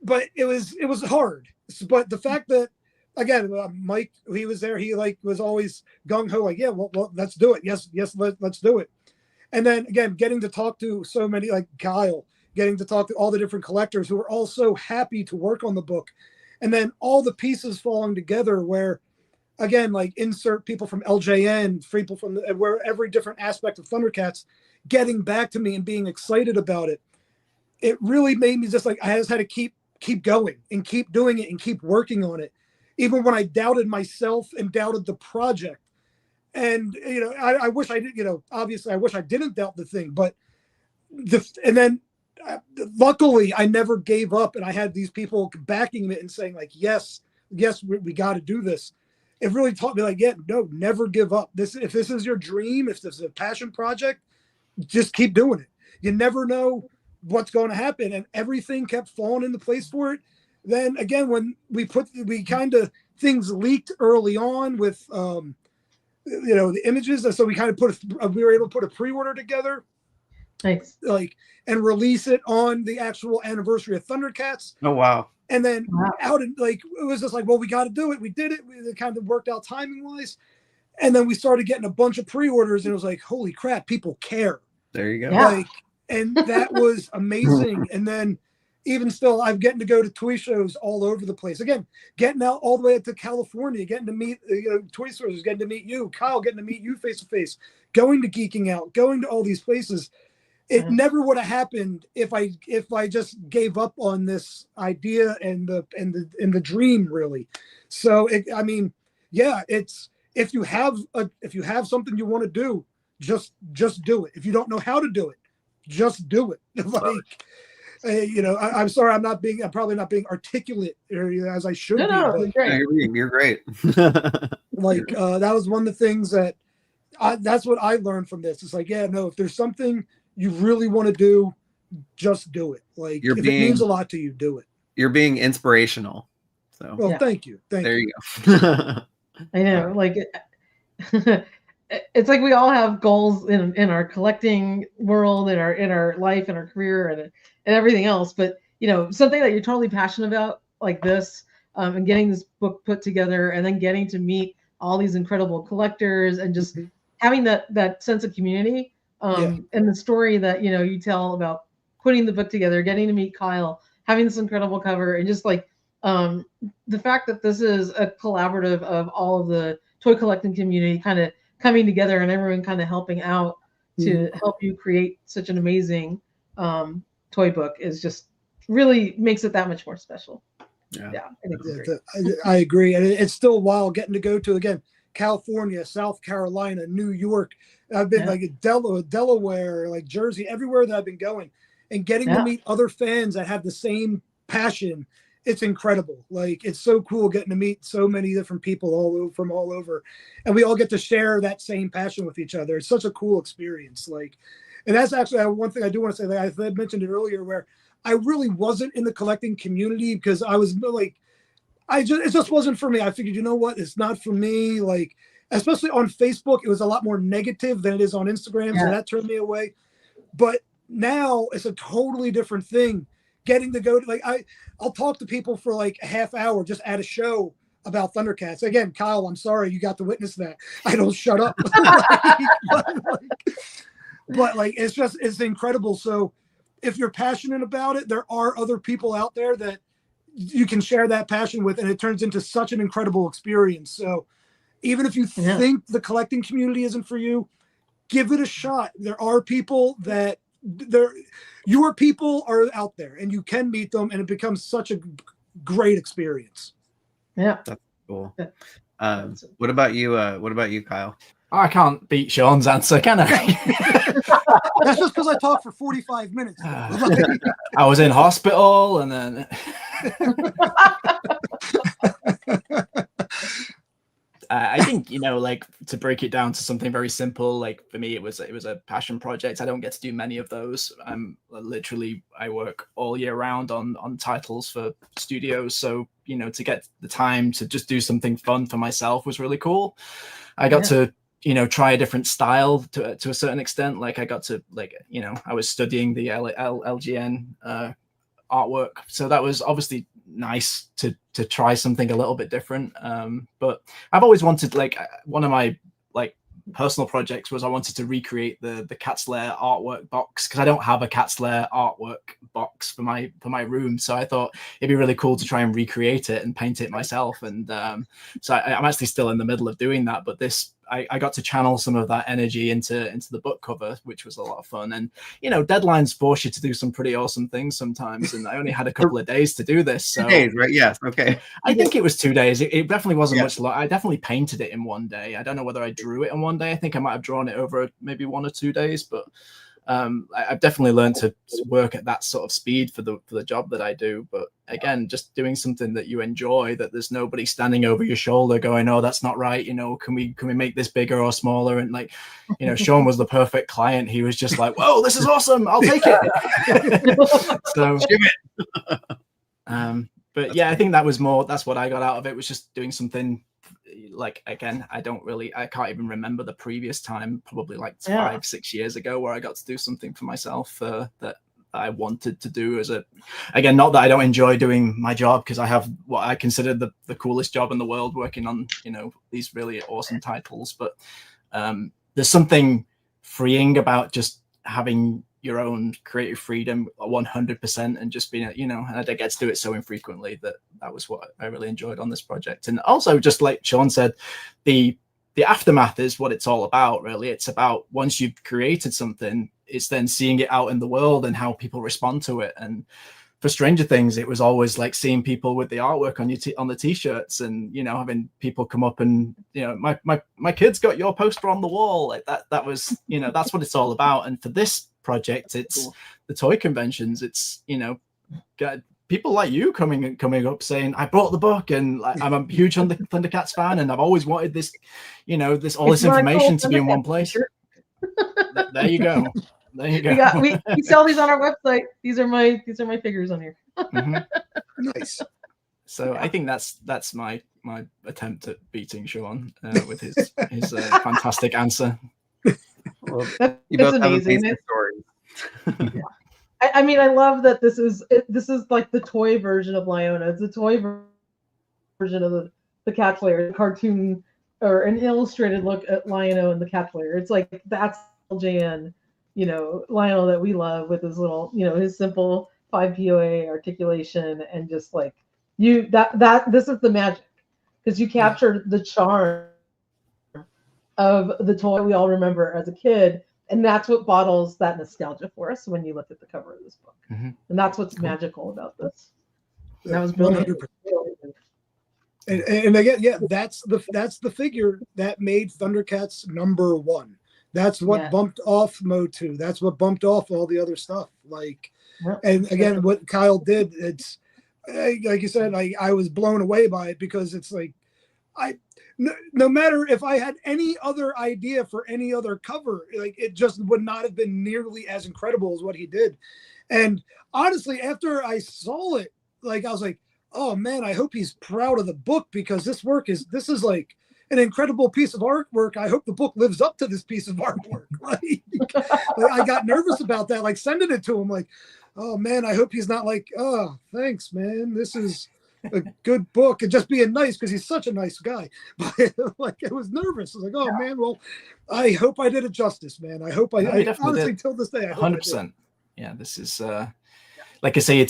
But it was hard. But the fact that, again, Mike, he was there. He was always gung ho, like, yeah, well, let's do it. Yes, let's do it. And then again, getting to talk to so many, like Kyle, getting to talk to all the different collectors who were all so happy to work on the book, and then all the pieces falling together. Where, again, like insert people from LJN, people from where every different aspect of ThunderCats, getting back to me and being excited about it. It really made me just like I just had to keep going and keep doing it and keep working on it, even when I doubted myself and doubted the project. And I wish I did. Obviously, I wish I didn't doubt the thing. But luckily, I never gave up, and I had these people backing it and saying like, yes, we got to do this. It really taught me like, yeah, no, never give up. If this is your dream, if this is a passion project, just keep doing it. You never know what's going to happen, and everything kept falling into place for it. Then again, when we kind of things leaked early on with the images, so we kind of we were able to put a pre-order together, nice, and release it on the actual anniversary of ThunderCats. Oh wow. And then out in it was just like, well, we got to do it. We did it. It kind of worked out timing wise, and then we started getting a bunch of pre-orders, and it was like, holy crap, people care. There you go. Yeah. And that was amazing. And then even still, I'm getting to go to toy shows all over the place. Again, getting out all the way up to California, getting to meet toy stores, getting to meet you, Kyle, getting to meet you face to face, going to Geeking Out, going to all these places. It never would have happened if I just gave up on this idea and the dream, really. So it's if you have something you want to do, just do it. If you don't know how to do it, just do it. I'm sorry, I'm probably not being articulate as I should be. No, you're great. That was one of the things that's what I learned from this. It's like, yeah, no, if there's something you really want to do, just do it. Like if it means a lot to you, do it. You're being inspirational. So well, thank you. There you go. I know, like it's like we all have goals in our collecting world, in our life, in our career, and everything else. But something that you're totally passionate about, like this, and getting this book put together, and then getting to meet all these incredible collectors, and just having that sense of community, and the story that you tell about putting the book together, getting to meet Kyle, having this incredible cover, and just like the fact that this is a collaborative of all of the toy collecting community kind of coming together and everyone kind of helping out to help you create such an amazing toy book is just really makes it that much more special. Yeah, I agree. And it's still wild getting to go to, again, California, South Carolina, New York. I've been like Delaware, like Jersey, everywhere that I've been going, and getting to meet other fans that have the same passion. It's incredible. Like, it's so cool getting to meet so many different people from all over, and we all get to share that same passion with each other. It's such a cool experience. Like, and that's actually one thing I do want to say. Like I mentioned it earlier, where I really wasn't in the collecting community because I was like, it just wasn't for me. I figured, you know what, it's not for me. Like, especially on Facebook, it was a lot more negative than it is on Instagram. So that turned me away. But now it's a totally different thing. Getting to go to, like, I'll talk to people for like a half hour just at a show about ThunderCats. Again, Kyle, I'm sorry you got to witness that. I don't shut up. but it's incredible. So if you're passionate about it, there are other people out there that you can share that passion with, and it turns into such an incredible experience. So even if you think the collecting community isn't for you, give it a shot. There are people that your people are out there, and you can meet them, and it becomes such a great experience. Yeah, that's cool. What about you? Kyle? I can't beat Sean's answer, can I? That's just because I talked for 45 minutes. I was in hospital, and then I think, like, to break it down to something very simple, like for me, it was a passion project. I don't get to do many of those. I work all year round on titles for studios. So, to get the time to just do something fun for myself was really cool. I got to, try a different style to a certain extent. Like I got to, I was studying the LGN artwork. So that was obviously nice to try something a little bit different. But I've always wanted, like, one of my personal projects was I wanted to recreate the Cat's Lair artwork box, because I don't have a Cat's Lair artwork box for my room. So I thought it'd be really cool to try and recreate it and paint it myself. And so I'm actually still in the middle of doing that. But I got to channel some of that energy into the book cover, which was a lot of fun. And, deadlines force you to do some pretty awesome things sometimes. And I only had a couple of days to do this. So 2 days, right? Yes. Okay. I think it was 2 days. It definitely wasn't much long. I definitely painted it in 1 day. I don't know whether I drew it in 1 day. I think I might have drawn it over maybe 1 or 2 days, but I've definitely learned to work at that sort of speed for the job that I do. But again, just doing something that you enjoy, that there's nobody standing over your shoulder going, "Oh, that's not right. Can we make this bigger or smaller?" And Sean was the perfect client. He was just like, "Whoa, this is awesome. I'll take it." So, but yeah, I think that's what I got out of it, was just doing something. Like, again, I can't even remember the previous time, probably 5-6 years ago, where I got to do something for myself that I wanted to do again, not that I don't enjoy doing my job, because I have what I consider the coolest job in the world, working on, these really awesome titles. But there's something freeing about just having your own creative freedom 100%, and just being, and I get to do it so infrequently that was what I really enjoyed on this project. And also, just like Sean said, the aftermath is what it's all about, really. It's about, once you've created something, it's then seeing it out in the world and how people respond to it. And for Stranger Things, it was always like seeing people with the artwork on the t-shirts, and having people come up and my kids got your poster on the wall, like that was that's what it's all about. And for this project, it's the toy conventions. It's got people like you coming up saying, "I bought the book, and I'm a huge ThunderCats fan, and I've always wanted this, all this information to be in one place." There you go. There you go. We sell these on our website. These are my figures on here. Nice. So I think that's my attempt at beating Sean with his fantastic answer. Well, you both have amazing stories. I mean, I love that this is like the toy version of Lyona. It's a toy version of the Cat's Lair, the cartoon or an illustrated look at Lionel and the Cat's Lair. It's like, that's LJN, Lionel that we love, with his little, his simple 5 POA articulation, and just like this is the magic, because you captured the charm of the toy we all remember as a kid. And that's what bottles that nostalgia for us when you look at the cover of this book. Mm-hmm. And that's what's magical about this. That was brilliant. 100%. And again, that's the figure that made ThunderCats #1. That's what bumped off MOTU. That's what bumped off all the other stuff. And again, what Kyle did, it's like you said, I was blown away by it, because it's like, no matter if I had any other idea for any other cover, it just would not have been nearly as incredible as what he did. And honestly, after I saw it, I was like, oh man, I hope he's proud of the book, because this is like, an incredible piece of artwork. I hope the book lives up to this piece of artwork. Like, I got nervous about that, like sending it to him, like, oh man, I hope he's not like, oh, thanks, man, this is a good book, and just being nice because he's such a nice guy. But like, I was nervous. I was like, oh man, well, I hope I did it justice, man. I hope I honestly, till this day, I hope 100%. Yeah, this is like I say,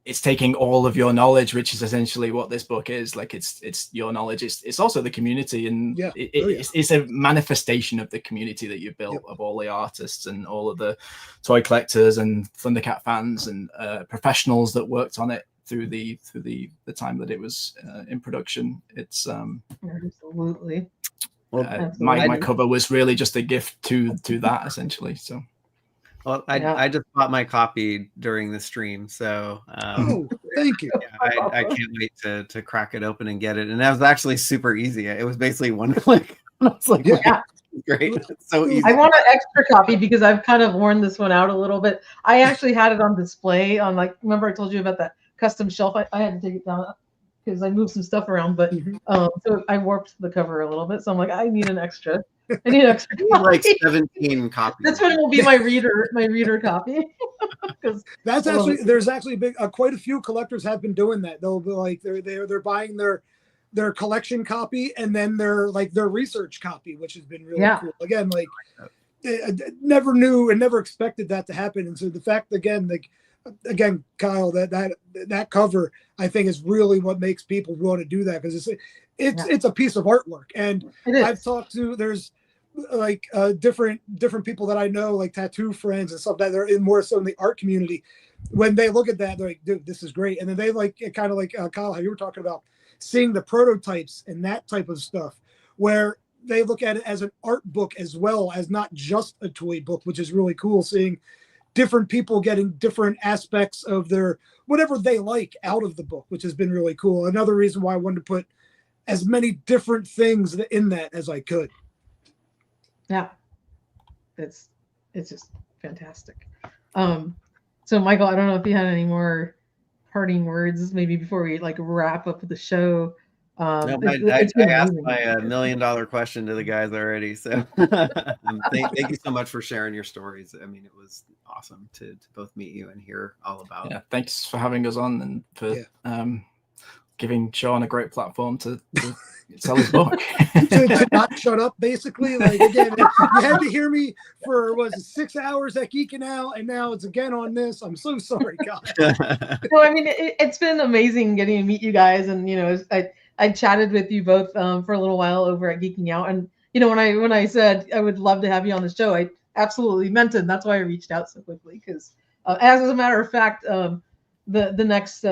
it's taking all of your knowledge, which is essentially what this book is. Like it's your knowledge. It's also the community, and it's a manifestation of the community that you built of all the artists and all of the toy collectors and ThunderCat fans and professionals that worked on it through the time that it was in production. It's absolutely. Well, my cover was really just a gift to that, essentially. So. Well, I just bought my copy during the stream, so oh, thank you. Yeah, I can't wait to crack it open and get it. And that was actually super easy. It was basically one click. I was like, yeah, great, it's so easy. I want an extra copy because I've kind of worn this one out a little bit. I actually had it on display on, like, remember I told you about that custom shelf? I had to take it down because I moved some stuff around, but so I warped the cover a little bit. So I'm like, I need an extra. I need an extra copy. Like 17 copies. This one will be my reader copy. That's actually, there's actually quite a few collectors have been doing that. They'll be like, they're buying their collection copy and then their research copy, which has been really cool. Again, like, I never knew and never expected that to happen. And so the fact, again, Kyle, that cover, I think, is really what makes people want to do that, because it's a piece of artwork. And I've talked to, there's like different people that I know, like tattoo friends and stuff, that are more so in the art community. When they look at that, they're like, dude, this is great. And then they like it, kind of like Kyle, how you were talking about seeing the prototypes and that type of stuff, where they look at it as an art book as well as not just a toy book, which is really cool, seeing different people getting different aspects of their whatever they like out of the book, which has been really cool. Another reason why I wanted to put as many different things in that as I could. Yeah, it's just fantastic. So Michael, I don't know if you had any more parting words maybe before we like wrap up the show. No, I asked my $1 million question to the guys already. So thank you so much for sharing your stories. I mean, it was awesome to both meet you and hear all about. Yeah, thanks for having us on and for giving Sean a great platform to sell his book. to not shut up, basically. Like, again, you had to hear me for 6 hours at Geeking Out, and now it's again on this. I'm so sorry, guys. No, I mean, it's been amazing getting to meet you guys, and I chatted with you both for a little while over at Geeking Out, and when I said I would love to have you on the show, I absolutely meant it. And that's why I reached out so quickly, because as a matter of fact, the next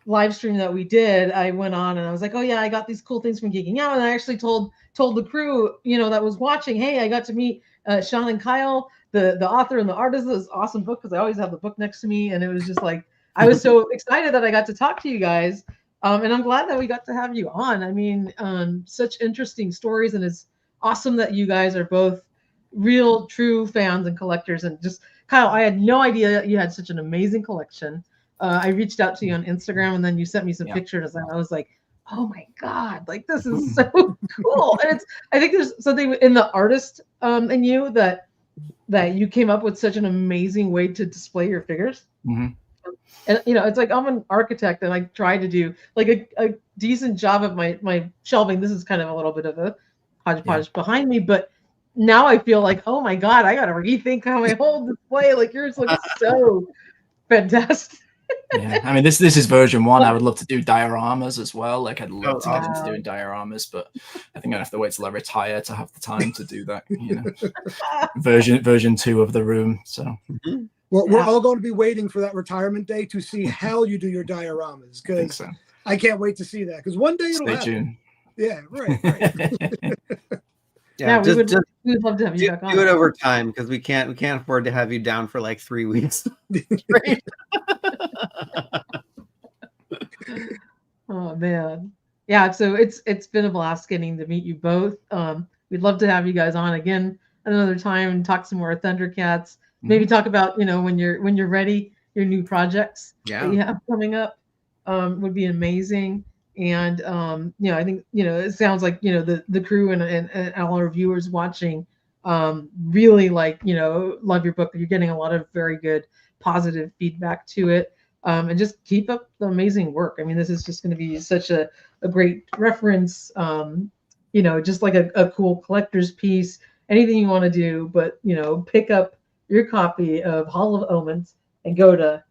live stream that we did, I went on and I was like, oh yeah, I got these cool things from Geeking Out, and I actually told the crew that was watching, hey, I got to meet Sean and Kyle, the author and the artist of this awesome book, because I always have the book next to me, and it was just like I was so excited that I got to talk to you guys. And I'm glad that we got to have you on. I mean, such interesting stories, and it's awesome that you guys are both real, true fans and collectors. And just, Kyle, I had no idea you had such an amazing collection. I reached out to you on Instagram, and then you sent me some pictures, and I was like, oh my God, like this is so cool. And I think there's something in the artist in you that you came up with such an amazing way to display your figures. Mm-hmm. And it's like I'm an architect, and I try to do like a decent job of my shelving. This is kind of a little bit of a hodgepodge behind me, but now I feel like, oh my God, I got to rethink how my whole display. Like yours looks so fantastic. Yeah, I mean, this is version 1. I would love to do dioramas as well. Like I'd love to get into doing dioramas, but I think I have to wait till I retire to have the time to do that. Version 2 of the room. So. Mm-hmm. Well, we're all going to be waiting for that retirement day to see how you do your dioramas, because I can't wait to see that, because one day it'll happen. Stay tuned. Yeah, right. Yeah, we would love to have you back on. Do it over time, because we can't afford to have you down for like 3 weeks. Oh man, yeah. So it's been a blast getting to meet you both. We'd love to have you guys on again another time and talk some more ThunderCats. Maybe talk about when you're ready, your new projects that you have coming up would be amazing. And I think it sounds like the crew and all our viewers watching really love your book. You're getting a lot of very good positive feedback to it, and just keep up the amazing work. I mean, this is just going to be such a great reference. Just like a cool collector's piece. Anything you want to do, but pick up your copy of Hall of Omens and go to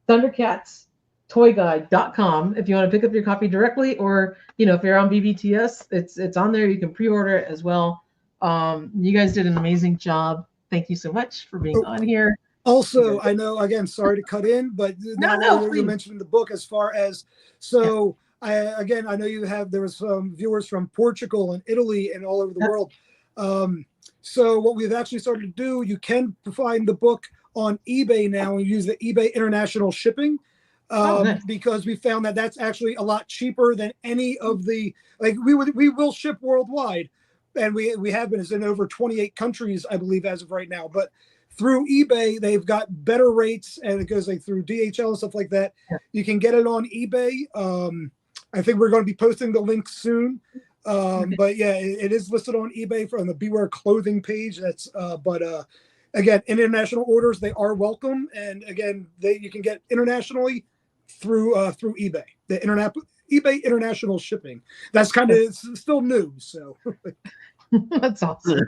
ThunderCatsToyGuide.com if you want to pick up your copy directly, or if you're on BBTS, it's on there. You can pre-order it as well. You guys did an amazing job. Thank you so much for being on here. Also, I know, again, sorry to cut in, but now you mentioned the book as far as, so I know there was some viewers from Portugal and Italy and all over the world. So what we've actually started to do, you can find the book on eBay now and use the eBay international shipping, because we found that that's actually a lot cheaper than any of the, we will ship worldwide, and we have been, it's in over 28 countries, I believe, as of right now. But through eBay, they've got better rates, and it goes through DHL and stuff like that. Yeah. You can get it on eBay. I think we're going to be posting the link soon. But yeah, it is listed on eBay on the Beware Clothing page. That's again, international orders, they are welcome, and again, you can get internationally through eBay. The eBay international shipping. That's kind of still new, so. That's awesome.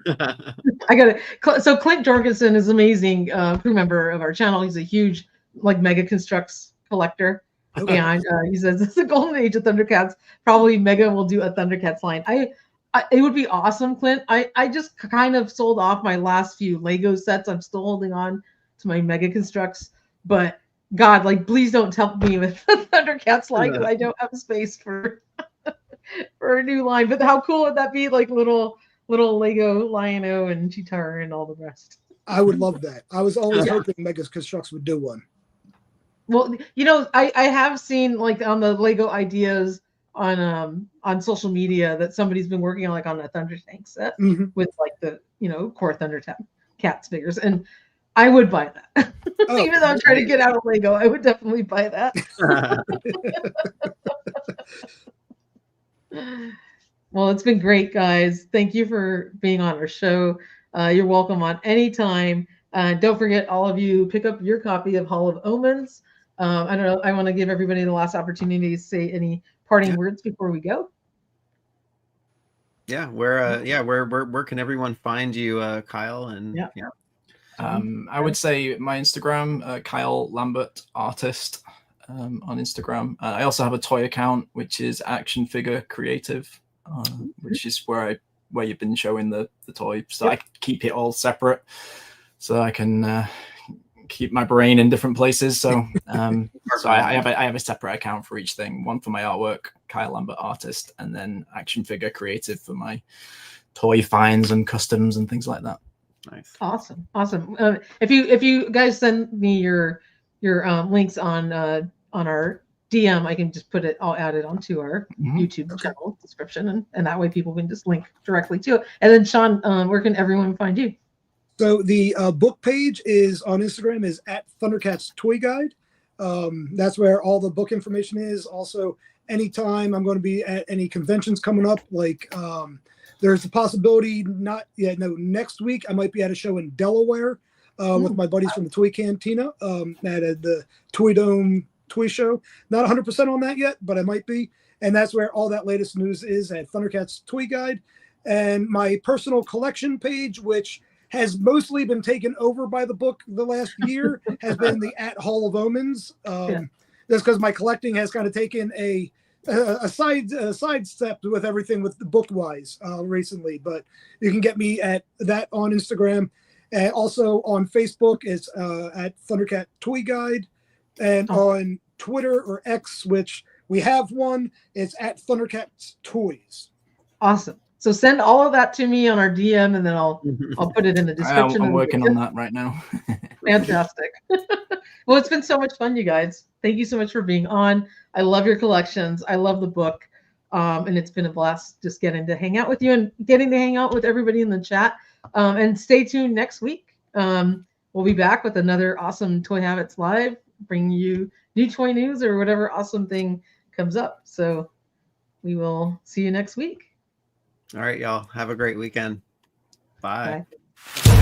I got it. So Clint Jorgensen is amazing crew member of our channel. He's a huge Mega Constructs collector. Okay. And he says it's the golden age of Thundercats. Probably Mega will do a Thundercats line. It would be awesome, Clint. I just kind of sold off my last few Lego sets. I'm still holding on to my Mega Constructs, but God, please don't tempt me with the Thundercats line, because I don't have space for a new line. But how cool would that be? Little Lego Lion-O and Chitara and all the rest. I would love that. I was always hoping Mega Constructs would do one. Well, I have seen on the Lego ideas on social media that somebody's been working on a Thunder Tank set with the core Thundercats figures, and I would buy that. Even though I'm trying to get out of Lego, I would definitely buy that. Well, it's been great, guys. Thank you for being on our show. You're welcome on any time. Don't forget, all of you, pick up your copy of Hall of Omens. I don't know. I want to give everybody the last opportunity to say any parting words before we go. Yeah, where can everyone find you, Kyle? And I would say my Instagram, Kyle Lambert Artist, on Instagram. I also have a toy account, which is Action Figure Creative, which is where you've been showing the toy. So I keep it all separate, so I can keep my brain in different places. So I have a separate account for each thing. One for my artwork, Kyle Lambert Artist, and then Action Figure Creative for my toy finds and customs and things like that. Nice. Awesome. If you guys send me your links on our DM, I can just put it all added onto our YouTube channel description, and that way people can just link directly to it. And then Sean, where can everyone find you? So the book page is on Instagram is at ThunderCats Toy Guide. That's where all the book information is. Also, anytime I'm going to be at any conventions coming up, there's a possibility next week I might be at a show in Delaware with my buddies from the Toy Cantina at the Toy Dome Toy Show. Not 100% on that yet, but I might be. And that's where all that latest news is, at ThunderCats Toy Guide. And my personal collection page, which has mostly been taken over by the book the last year, has been the at Hall of Omens. Just because my collecting has kind of taken a sidestep with everything with the book-wise recently. But you can get me at that on Instagram. And also on Facebook, it's at ThunderCat Toy Guide. And on Twitter or X, which we have one, it's at ThunderCats Toys. Awesome. So send all of that to me on our DM, and then I'll put it in the description. I'm working on that right now. Fantastic. Well, it's been so much fun, you guys. Thank you so much for being on. I love your collections. I love the book. And it's been a blast just getting to hang out with you and getting to hang out with everybody in the chat. And stay tuned next week. We'll be back with another awesome Toy Habits Live, bringing you new toy news or whatever awesome thing comes up. So we will see you next week. All right, y'all. Have a great weekend. Bye. Bye.